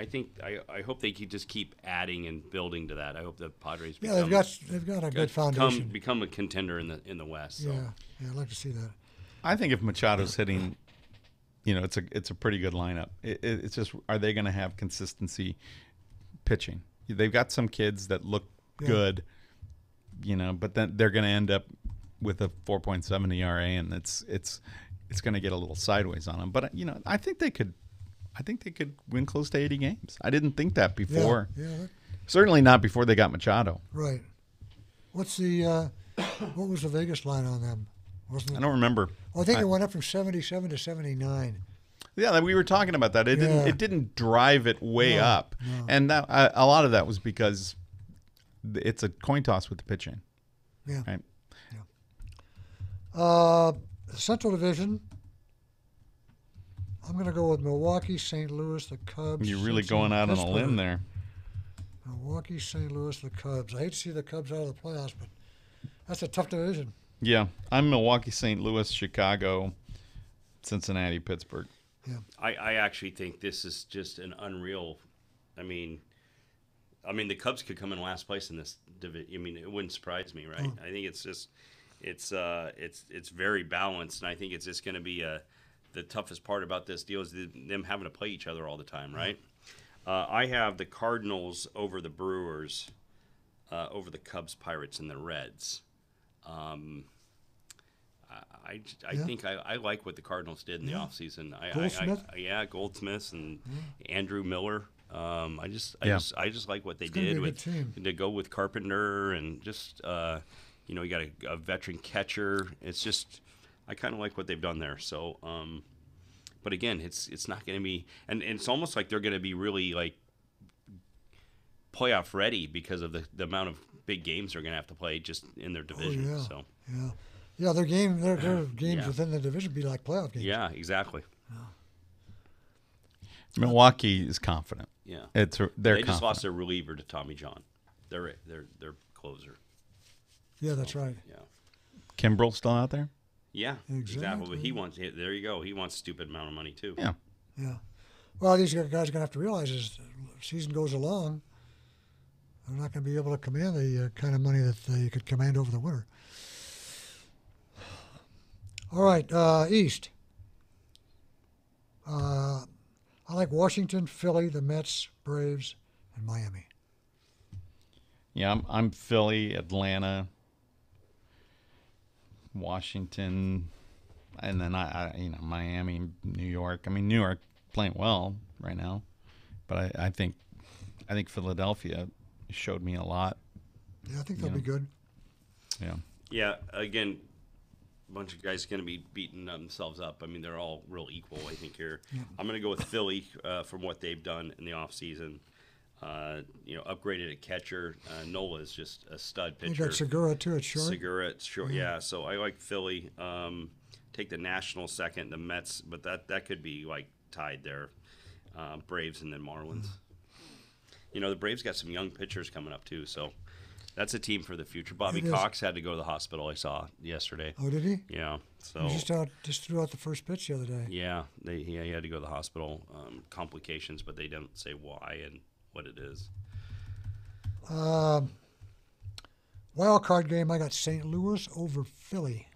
think I hope they just keep adding and building to that. I hope the Padres They've got a good foundation. become a contender in the West. So. Yeah, I'd like to see that. I think if Machado's hitting, it's a pretty good lineup. It's just, are they going to have consistency pitching? they've got some kids that look Yeah. good, but then they're going to end up with a 4.7 ERA, and it's going to get a little sideways on them. But I think they could win close to 80 games. I didn't think that before. Yeah, Certainly not before they got Machado. right. What's the what was the Vegas line on them? Wasn't it? I don't remember. I think it went up from 77 to 79. Yeah, we were talking about that. It didn't drive it way No, up, no. and that a lot of that was because it's a coin toss with the pitching. Yeah. Right. Central Division. I'm going to go with Milwaukee, St. Louis, the Cubs. You're really Cincinnati, going out on a Pittsburgh. limb there. Milwaukee, St. Louis, the Cubs. I hate to see the Cubs out of the playoffs, but that's a tough division. Yeah, I'm Milwaukee, St. Louis, Chicago, Cincinnati, Pittsburgh. Yeah. I actually think this is just an unreal. I mean, the Cubs could come in last place in this division. I mean, it wouldn't surprise me, right? I think it's just, it's very balanced, and I think it's just going to be the toughest part about this deal is them having to play each other all the time, right? I have the Cardinals over the Brewers, over the Cubs, Pirates, and the Reds. I think I like what the Cardinals did in the offseason. Goldsmith? Goldsmith and Andrew Miller. I just like what they It's gonna did be a with good team. to go with Carpenter and just you got a veteran catcher. It's just I kind of like what they've done there. So, but again, it's not going to be and it's almost like they're going to be really like playoff ready because of the amount of big games they're going to have to play just in their division. yeah. So. Yeah, their games Yeah. within the division be like playoff games. Yeah, exactly. Milwaukee is confident. Yeah, They're they just confident. lost their reliever to Tommy John. Their closer. Yeah, that's right. Yeah, Kimbrel still out there? yeah, exactly. But he Exactly. wants. There you go. He wants a stupid amount of money too. Yeah. Yeah. Well, these guys are going to have to realize as the season goes along, they're not going to be able to command the kind of money that they could command over the winter. All right, East. I like Washington, Philly, the Mets, Braves, and Miami. Yeah, I'm Philly, Atlanta, Washington, and then I Miami, New York. I mean, New York playing well right now, but I think Philadelphia showed me a lot. Yeah, I think they'll be good. Yeah. Yeah. Again, a bunch of guys going to be beating themselves up. I mean, they're all real equal. I think here. I'm going to go with Philly from what they've done in the offseason. Upgraded a catcher. Nola is just a stud You pitcher. got Segura too at short. Segura, it's short. Yeah, so I like Philly. Take the Nationals second, the Mets, but that could be like tied there. Braves and then Marlins. The Braves got some young pitchers coming up too, so that's a team for the future. Bobby It is. Cox had to go to the hospital. I saw yesterday. Oh, did he? Yeah, He was so just threw out the first pitch the other day. yeah, he had to go to the hospital. Complications, but they don't say why and what it is. Wild card game. I got St. Louis over Philly.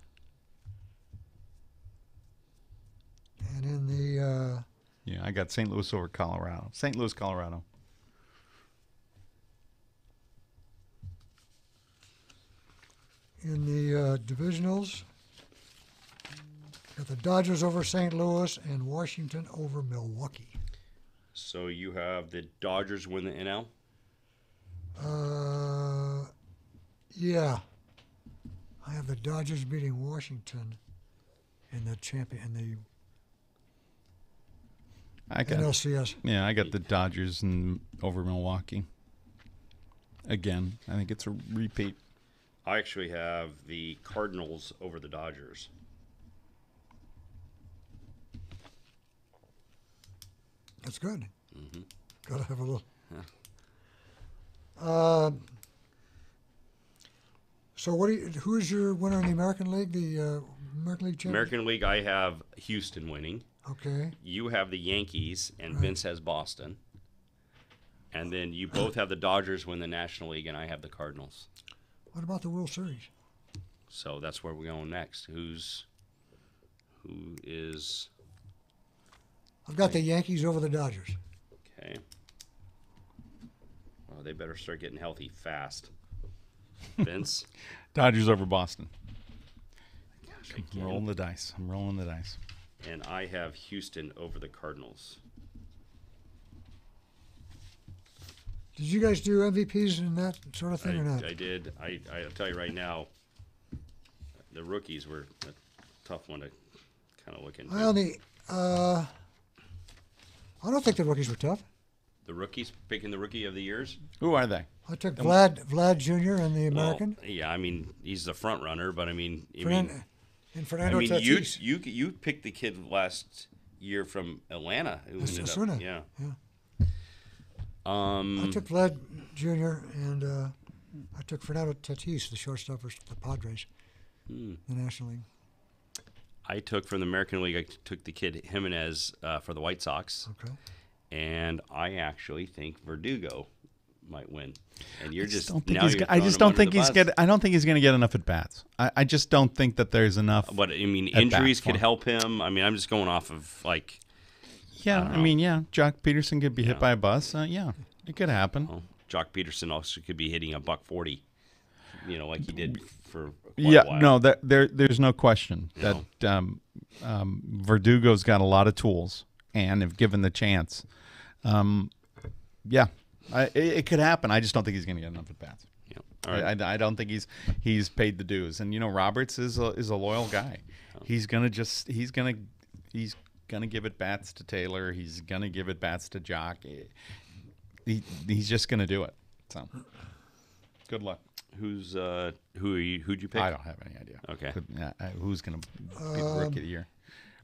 And in the Yeah, I got St. Louis over Colorado. St. Louis, Colorado. divisionals, got the Dodgers over St. Louis and Washington over Milwaukee. So you have the Dodgers win the NL. Yeah. I have the Dodgers beating Washington in the I got NLCS. Yeah, I got the Dodgers and over Milwaukee. Again, I think it's a repeat. I actually have the Cardinals over the Dodgers. That's good. Mm-hmm. Got to have a little. So who's your winner in the American League? The American League champion? American League, I have Houston winning. Okay. You have the Yankees, and Right. Vince has Boston. And then you both have the Dodgers win the National League, and I have the Cardinals. What about the World Series? So that's where we're going next. Who is I've got the Yankees over the Dodgers. okay? Oh, they better start getting healthy fast. Vince? Dodgers over Boston. Gosh, I'm rolling the dice. And I have Houston over the Cardinals. Did you guys do MVPs and that sort of thing or not? I did. I'll tell you right now, the rookies were a tough one to kind of look into. I don't think the rookies were tough. The rookies, picking the rookie of the years? Who are they? I took Vlad Jr. and the American. Well, yeah, I mean, he's the front runner, but I mean, Fernando you Tatis. picked the kid last year from Atlanta. Who ended up- Osuna. yeah. I took Vlad Jr. and I took Fernando Tatis, the shortstop for the Padres, the National League. I took from the American League. I took the kid Jimenez for the White Sox. Okay. And I actually think Verdugo might win. And you're just don't think now he's. you're I throwing just him don't under think the he's bus. get. I don't think he's going to get enough at bats. I just don't think that there's enough. But I mean, at injuries bat for could him. help him. I mean, I'm just going off of like, Yeah, don't I know. mean, yeah, Jock Peterson could be hit Yeah. by a bus. Yeah, it could happen. well, Jock Peterson also could be hitting a $140, like he did for quite Yeah, a while. no, there's no question that Verdugo's got a lot of tools, and if given the chance, it could happen. I just don't think he's going to get enough at bats. Yeah. All right. I don't think he's paid the dues. And Roberts is a loyal guy. He's gonna give it bats to Taylor. He's gonna give it bats to Jock. He's just gonna do it. So good luck. Who'd you pick? I don't have any idea. Okay. Who's gonna be the rookie of the year?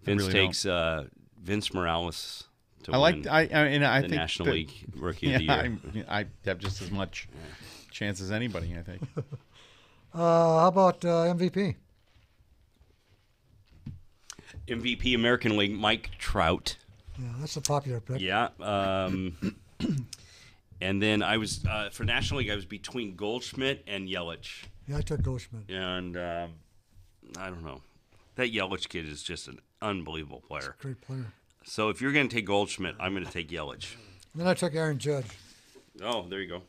Vince really takes Vince Morales to I like. win I the think National that- League Rookie of the Year. I have just as much chance as anybody. I think. How about MVP? MVP American League, Mike Trout. Yeah, that's a popular pick. Yeah. And then I was for National League. I was between Goldschmidt and Yelich, Yeah, I took Goldschmidt. and I don't know. That Yelich kid is just an unbelievable player. Great player. So if you're going to take Goldschmidt, I'm going to take Yelich. And then I took Aaron Judge Oh, there you go.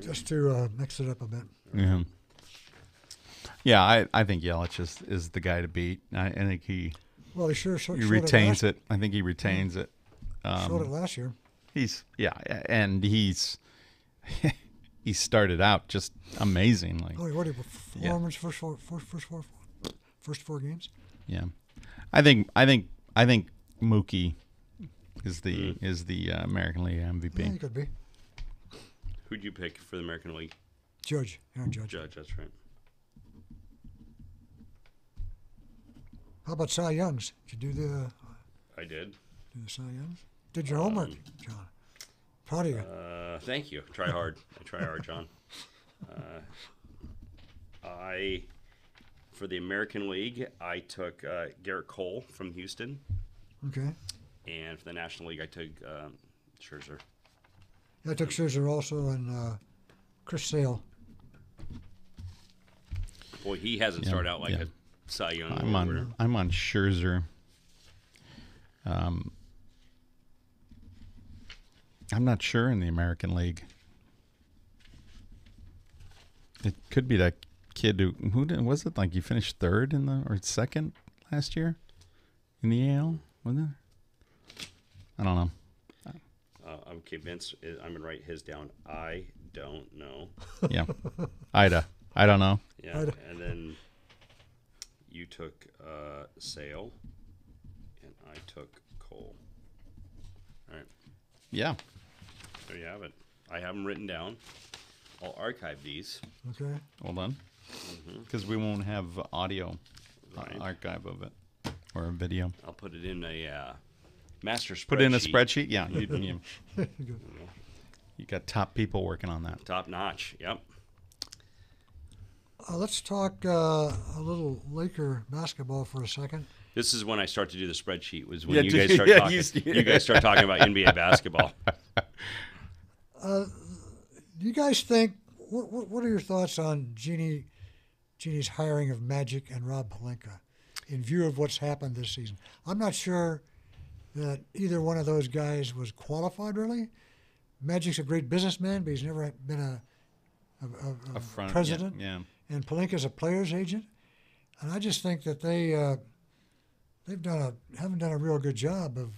just to mix it up a bit. Yeah. Yeah, I think Yelich is the guy to beat. I think he Well, he sure he retains it. I think he retains it. Showed it last year. And he's he started out just amazingly. Oh, what did he performance first four games? Yeah, I think Mookie is the American League MVP. Yeah, he could be. Who'd you pick for the American League? Aaron Judge. Judge, that's right. How about Cy Youngs? Did you do I did. the Cy Youngs? Did your homework, John? Proud of you. Thank you. Try hard. I try hard, John. For the American League, I took Garrett Cole from Houston, Okay. and for the National League, I took Scherzer. I took Scherzer also and Chris Sale. Boy, he hasn't started out like yeah. a Cy Young. I'm on Scherzer. I'm not sure in the American League. It could be that kid who did, was it like he finished third or second last year in the AL, wasn't it? I don't know. Okay, Vince, I'm going to write his down. I don't know. Yeah, Ida. I don't know. Yeah, Ida. and then you took Sale, and I took Cole. All right, Yeah. there you have it. I have them written down. I'll archive these. Okay. Hold on, because we won't have audio Right. archive of it or a video. I'll put it in a master spreadsheet. Put it in a spreadsheet. Yeah, you Good. got top people working on that. Top notch. Yep. Let's talk a little Laker basketball for a second. This is when I start to do the spreadsheet. Was when Yeah, you do guys you- start yeah, talking. You guys start talking about NBA basketball. Do you guys think what are your thoughts on Jeannie's hiring of Magic and Rob Pelinka in view of what's happened this season? I'm not sure that either one of those guys was qualified really, Magic's a great businessman, but he's never been a front president. Yeah. And Pelinka's a player's agent. And I just think that haven't done a real good job of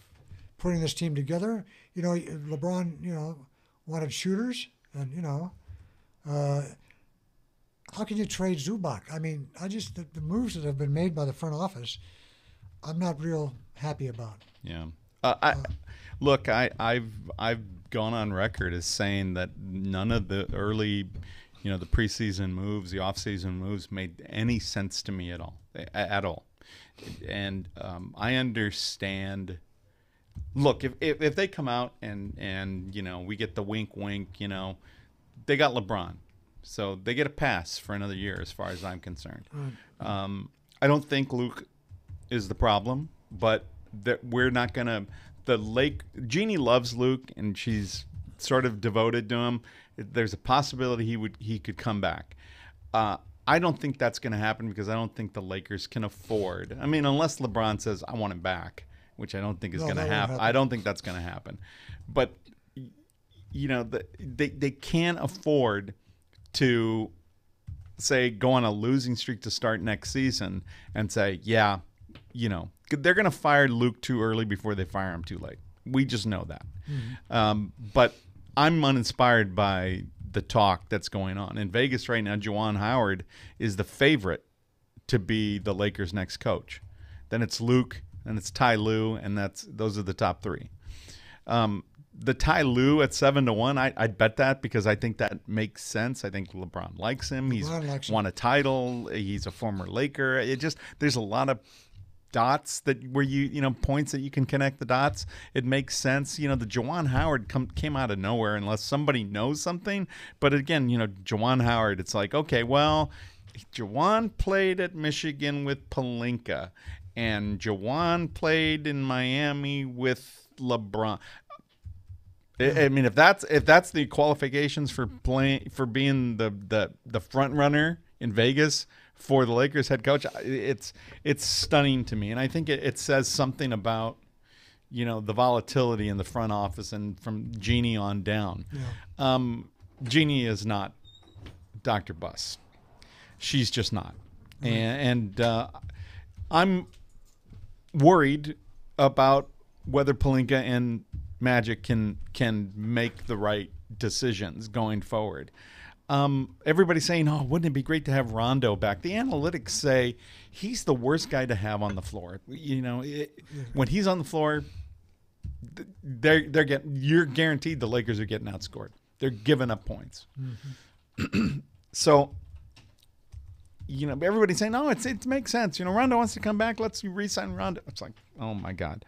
putting this team together. You know, LeBron, wanted shooters, and how can you trade Zubac? I mean, the moves that have been made by the front office, I'm not real happy about. Yeah. I've gone on record as saying that none of the early, the preseason moves, the off-season moves made any sense to me at all. And I understand. Look, if they come out and we get the wink, they got LeBron. So they get a pass for another year as far as I'm concerned. I don't think Luke is the problem, but that we're not going to – Jeannie loves Luke, and she's sort of devoted to him. There's a possibility he could come back. I don't think that's going to happen because I don't think the Lakers can afford – I mean, unless LeBron says, I want him back, which I don't think is going to happen. I don't think that's going to happen. But, they can't afford – to say go on a losing streak to start next season and say, they're going to fire Luke too early before they fire him too late. We just know that. Mm-hmm. But I'm uninspired by the talk that's going on. In Vegas right now, Juwan Howard is the favorite to be the Lakers' next coach. Then it's Luke, and it's Ty Lue, and those are the top three. The Ty Lue at 7-1, I'd bet that because I think that makes sense. I think LeBron likes him. He's won a title. He's a former Laker. There's a lot of dots where points that you can connect the dots. It makes sense. The Juwan Howard came out of nowhere unless somebody knows something. But again, Juwan Howard, it's like, okay, well, Juwan played at Michigan with Pelinka, and Juwan played in Miami with LeBron. I mean, if that's the qualifications for being the front runner in Vegas for the Lakers head coach, it's stunning to me, and I think it says something about the volatility in the front office and from Jeannie on down. Yeah. Jeannie is not Dr. Buss. She's just not, and I'm worried about whether Pelinka and Magic can make the right decisions going forward. Everybody's saying, "Oh, wouldn't it be great to have Rondo back?" The analytics say he's the worst guy to have on the floor. When he's on the floor, you're guaranteed the Lakers are getting outscored. They're giving up points. Mm-hmm. So, everybody's saying, "No, it makes sense." Rondo wants to come back. Let's re-sign Rondo. It's like, oh my God.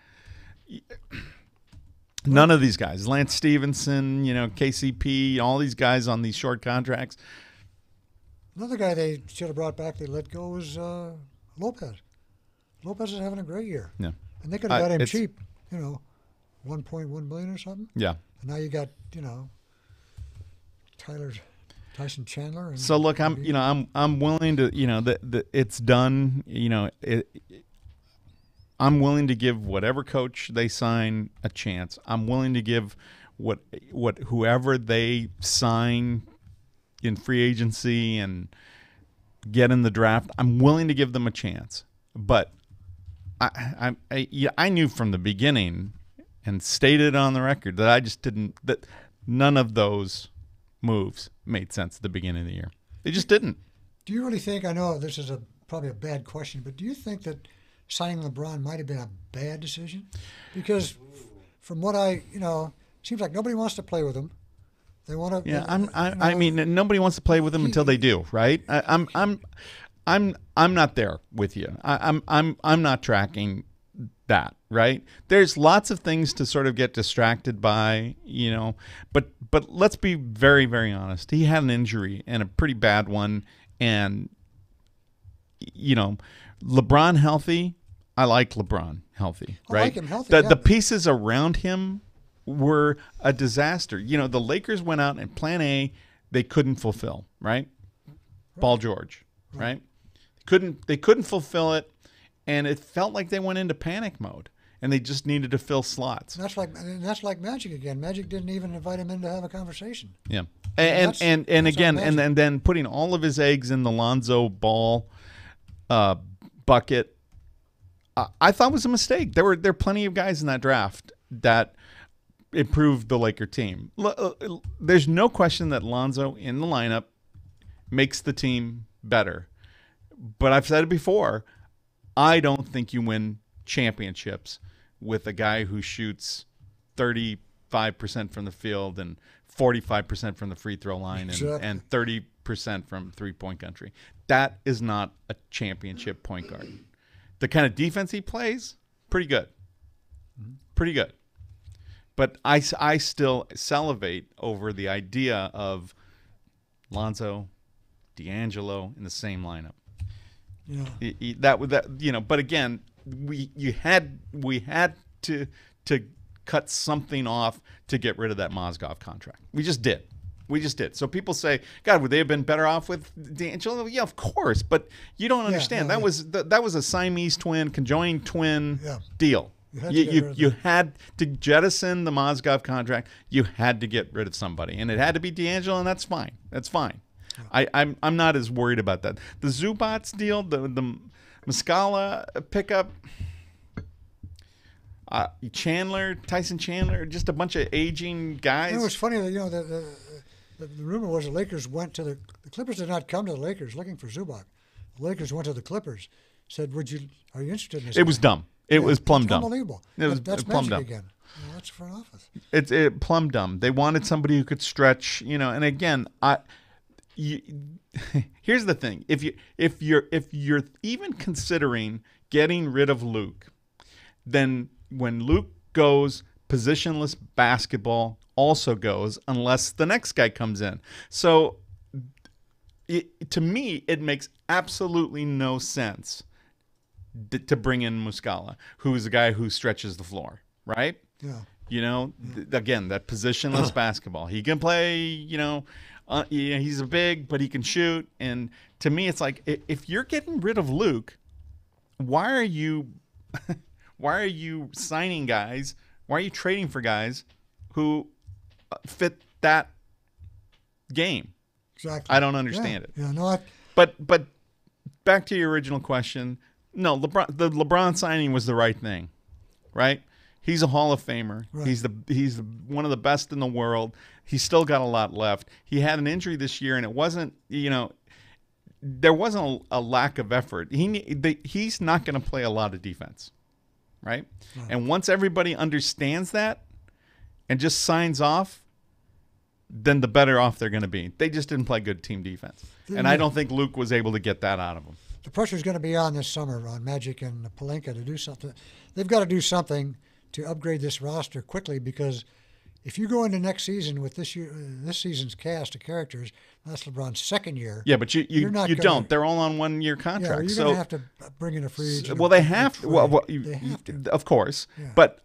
None of these guys, Lance Stevenson, KCP, all these guys on these short contracts. Another guy they should have brought back, they let go, was Lopez. Lopez is having a great year. Yeah. And they could have got him cheap, $1.1 billion or something. Yeah. And now you got, Tyson Chandler. And so look, I'm willing to, it's done, I'm willing to give whatever coach they sign a chance. I'm willing to give whoever they sign in free agency and get in the draft. I'm willing to give them a chance. But I knew from the beginning and stated on the record that I just didn't. That none of those moves made sense at the beginning of the year. They just didn't. Do you really think? I know this is probably a bad question, but do you think that signing LeBron might have been a bad decision? Because from what seems like nobody wants to play with him. They want to. Yeah, I mean, nobody wants to play with him until they do, right? I'm not there with you. I'm not tracking that, right? There's lots of things to sort of get distracted by, but let's be very, very honest. He had an injury and a pretty bad one, and LeBron healthy. I like LeBron healthy, right? I like him healthy. The pieces around him were a disaster. The Lakers went out and plan A, they couldn't fulfill, right? Paul George, right? They couldn't fulfill it, and it felt like they went into panic mode. and they just needed to fill slots. That's like Magic again. Magic didn't even invite him in to have a conversation. Yeah, that's and again, and then putting all of his eggs in the Lonzo Ball bucket, I thought was a mistake. There are plenty of guys in that draft that improved the Laker team. There's no question that Lonzo in the lineup makes the team better. But I've said it before, I don't think you win championships with a guy who shoots 35% from the field and 45% from the free throw line and 30% from three-point country. That is not a championship point guard. The kind of defense he plays, pretty good. Pretty good. But I still salivate over the idea of Lonzo, D'Angelo in the same lineup. Yeah. But again, we had to cut something off to get rid of that Mozgov contract. We just did. So people say, God, would they have been better off with D'Angelo? Yeah, of course. But you don't understand. That was a Siamese twin, conjoined twin deal. You had to jettison the Mozgov contract. You had to get rid of somebody, and it had to be D'Angelo, and that's fine. That's fine. I'm not as worried about that. The Zubats deal, the Muscala pickup, Tyson Chandler, just a bunch of aging guys. It was funny that the rumor was the Lakers went to the Clippers did not come to the Lakers looking for Zubac. The Lakers went to the Clippers, said, "Are you interested in this?" It was dumb. It was plumb dumb. Unbelievable. That's plumb Magic dumb. again. That's the front office. It's plumb dumb. They wanted somebody who could stretch, and again, here's the thing: if you're even considering getting rid of Luke, then when Luke goes, positionless basketball also goes, unless the next guy comes in. So, to me, it makes absolutely no sense to bring in Muscala, who is a guy who stretches the floor, right? Yeah. Again, that positionless basketball. He can play, he's a big, but he can shoot. And to me, it's like, if you're getting rid of Luke, why are you signing guys? Why are you trading for guys who fit that game? Exactly. I don't understand it. Yeah, no, But back to your original question. No, the LeBron signing was the right thing, right? He's a Hall of Famer. Right. He's one of the best in the world. He's still got a lot left. He had an injury this year, and it wasn't, there wasn't a lack of effort. He's not going to play a lot of defense, right? And once everybody understands that and just signs off, then the better off they're going to be. They just didn't play good team defense, and I don't think Luke was able to get that out of them. the pressure's going to be on this summer on Magic and Pelinka to do something. They've got to do something to upgrade this roster quickly, because if you go into next season with this season's cast of characters, that's LeBron's second year. Yeah, but you don't. They're all on 1 year contracts. Yeah, you're going to have to bring in a free agent. Well, they have to. They have to. Of course. Yeah. But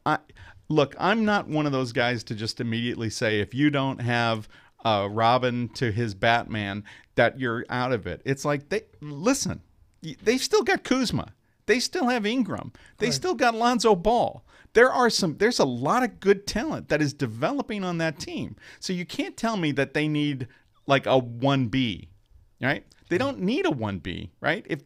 look, I'm not one of those guys to just immediately say, if you don't have Robin to his Batman, that you're out of it. It's like, they've still got Kuzma. They still have Ingram. They still got Lonzo Ball. There's a lot of good talent that is developing on that team. So you can't tell me that they need like a 1B, right? They don't need a 1B, right? If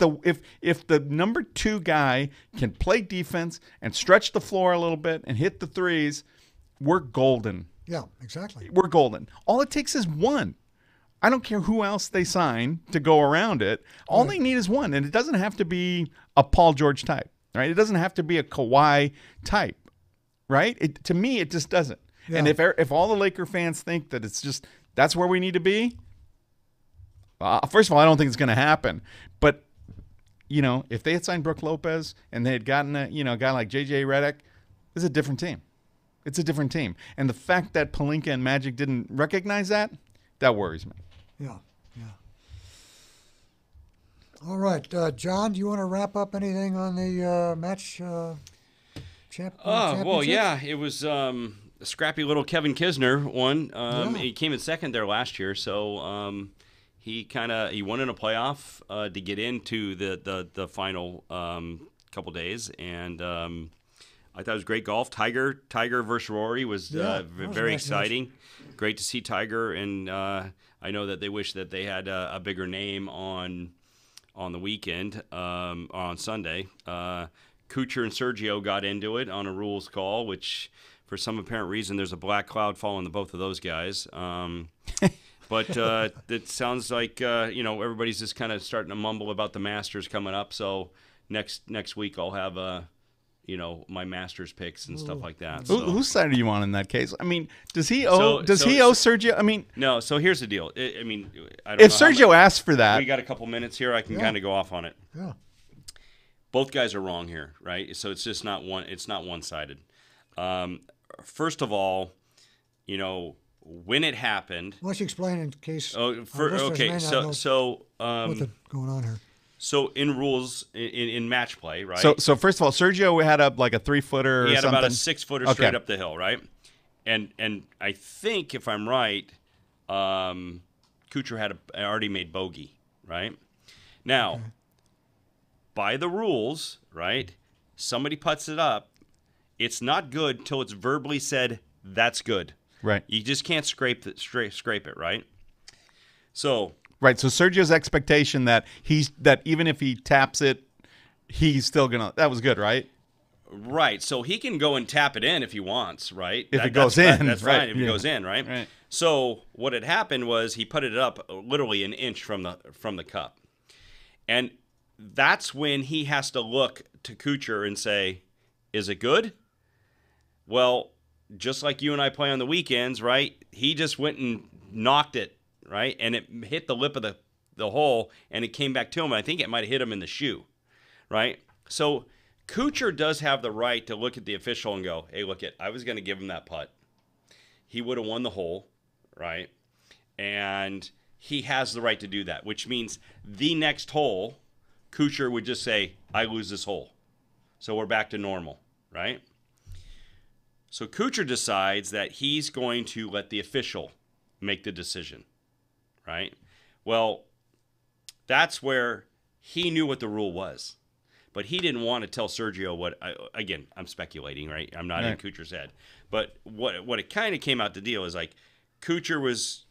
the number 2 guy can play defense and stretch the floor a little bit and hit the threes, we're golden. Yeah, exactly. We're golden. All it takes is one. I don't care who else they sign to go around it. All they need is one, and it doesn't have to be a Paul George type, right? It doesn't have to be a Kawhi type, right? To me, it just doesn't. Yeah. And if all the Laker fans think that it's just that's where we need to be, first of all, I don't think it's going to happen. But if they had signed Brook Lopez and they had gotten a guy like JJ Redick, it's a different team. It's a different team, and the fact that Pelinka and Magic didn't recognize that worries me. Yeah. All right, John, do you want to wrap up anything on the match championship? Well, yeah, it was a scrappy little Kevin Kisner won. He came in second there last year, so he won in a playoff to get into the final couple days, and I thought it was great golf. Tiger versus Rory was, Yeah, that was very nice. exciting. Great to see Tiger, and I know that they wish that they had a bigger name on the weekend, on Sunday. Kuchar and Sergio got into it on a rules call, which for some apparent reason there's a black cloud following the both of those guys. But it sounds like everybody's just kind of starting to mumble about the Masters coming up. So next week I'll have my Masters picks and stuff like that. So. Whose side are you on in that case? I mean, does he So- owe Sergio? I mean, No, so here's the deal. I don't if know how Sergio much- asks for that, we got a couple minutes here. I can kind of go off on it. Yeah. Both guys are wrong here, right? So it's just not one. It's not one-sided. First of all, when it happened. Why don't you explain in case? Oh, our listeners may okay. not So know so what's going on here. so in rules in match play, right? so first of all, Sergio had like a 3-footer. He or had something. about a 6-footer Okay. straight up the hill, right? And I think if I'm right, Kuchar had already made bogey, right? Now, by the rules, right? Somebody puts it up. It's not good till it's verbally said that's good. Right. You just can't scrape it, right? So Right. So Sergio's expectation that even if he taps it, he's still gonna. That was good, right? right, so he can go and tap it in if he wants, right? If it goes in, that's right, fine. If it yeah. goes in, right? Right. So what had happened was he put it up literally an inch from the cup, and that's when he has to look to Kuchar and say, "Is it good?" Well, just like you and I play on the weekends, right? He just went and knocked it, right? And it hit the lip of the hole, and it came back to him. I think it might have hit him in the shoe, right? So Kuchar does have the right to look at the official and go, hey, I was going to give him that putt. He would have won the hole, right? And he has the right to do that, which means the next hole, Kuchar would just say, I lose this hole. So we're back to normal, right? So Kuchar decides that he's going to let the official make the decision, right? Well, that's where he knew what the rule was, but he didn't want to tell Sergio again, I'm speculating, right? I'm not in Kuchar's head. But what it kind of came out to deal is like Kuchar was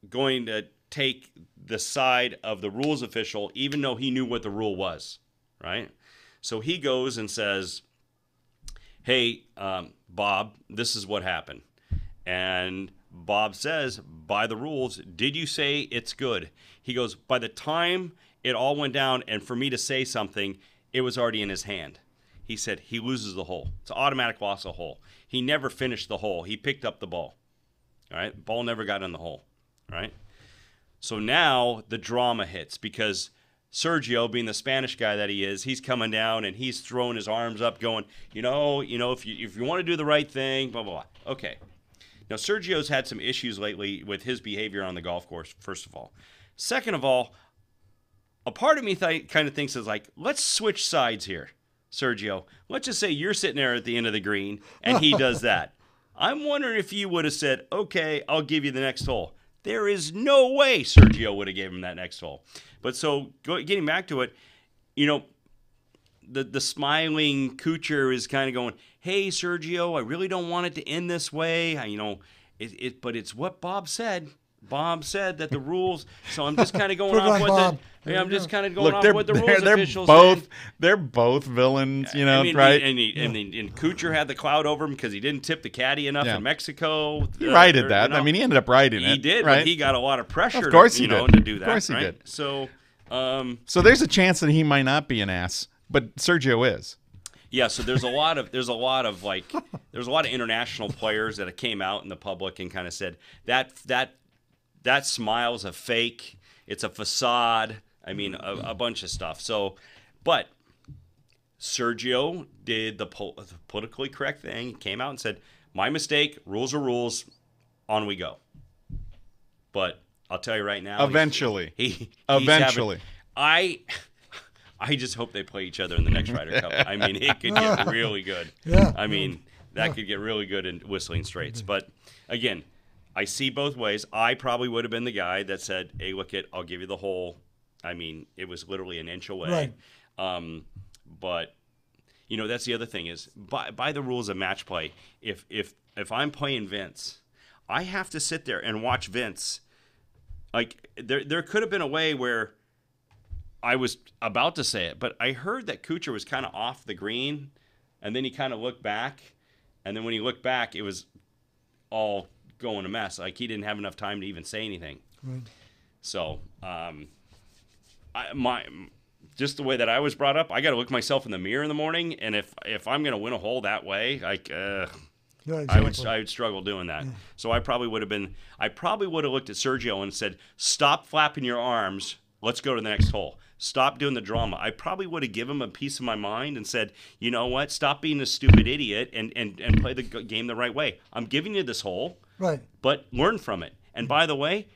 going to take the side of the rules official even though he knew what the rule was, right? So he goes and says, hey, Bob, this is what happened. And Bob says, by the rules, did you say it's good? He goes, by the time it all went down and for me to say something, it was already in his hand. He said he loses the hole. It's an automatic loss of hole. He never finished the hole. He picked up the ball. All right? Ball never got in the hole. Right? So now the drama hits because Sergio, being the Spanish guy that he is, he's coming down and he's throwing his arms up going, if you want to do the right thing, blah, blah, blah. Okay. Now, Sergio's had some issues lately with his behavior on the golf course, first of all. Second of all, a part of me kind of thinks is like, let's switch sides here, Sergio. Let's just say you're sitting there at the end of the green and he does that. I'm wondering if you would have said, okay, I'll give you the next hole. There is no way Sergio would have given him that next hole. But so getting back to it, the smiling Kuchar is kind of going, hey, Sergio, I really don't want it to end this way. But it's what Bob said. Bob said that the rules. So I'm just kind of going off what the rules officials said. They're both villains, right? And Kuchar had the cloud over him because he didn't tip the caddy enough in Mexico. He righted that. I mean, he ended up riding it. He did, right? but he got a lot of pressure. Of course he did. did. To do that. Of course he right? did. So there's a chance that he might not be an ass, but Sergio is. Yeah, so there's a lot of international players that came out in the public and kind of said that smile's a fake, it's a facade. I mean, a bunch of stuff. So, but Sergio did the politically correct thing. He came out and said, "My mistake. Rules are rules. On we go." But I'll tell you right now, eventually, eventually, I just hope they play each other in the next Ryder Cup. I mean, it could get really good. Yeah. I mean, that could get really good in Whistling Straits. But again, I see both ways. I probably would have been the guy that said, hey, I'll give you the hole. I mean, it was literally an inch away. Right. But you know, that's the other thing is by the rules of match play. If I'm playing Vince, I have to sit there and watch Vince. Like there could have been a way where I was about to say it, but I heard that Kuchar was kind of off the green, and then he kind of looked back, and then when he looked back, it was all going a mess. Like he didn't have enough time to even say anything. Right. So, just the way that I was brought up, I got to look myself in the mirror in the morning, and if I'm going to win a hole that way, like Yeah, I exactly. would struggle doing that. So I probably would have looked at Sergio and said, "Stop flapping your arms. Let's go to the next hole. Stop doing the drama." I probably would have given him a piece of my mind and said, "You know what? Stop being a stupid idiot and play the game the right way. I'm giving you this hole, Right. but learn from it. And by the way,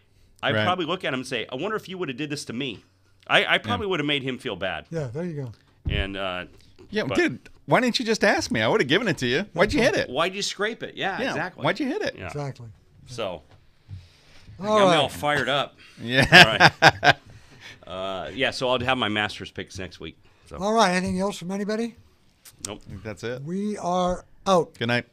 I'd Right. probably look at him and say, I wonder if you would have did this to me." I probably would have made him feel bad. Yeah, there you go. And Yeah, but- dude, why didn't you just ask me? I would have given it to you. Why'd you hit it? why'd you scrape it? Yeah, exactly. Why'd you hit it? Yeah. Exactly. So All got me all right. fired up. Yeah. All right. Yeah, so I'll have my Masters picks next week. So All right. Anything else from anybody? nope. That's it. We are out. Good night.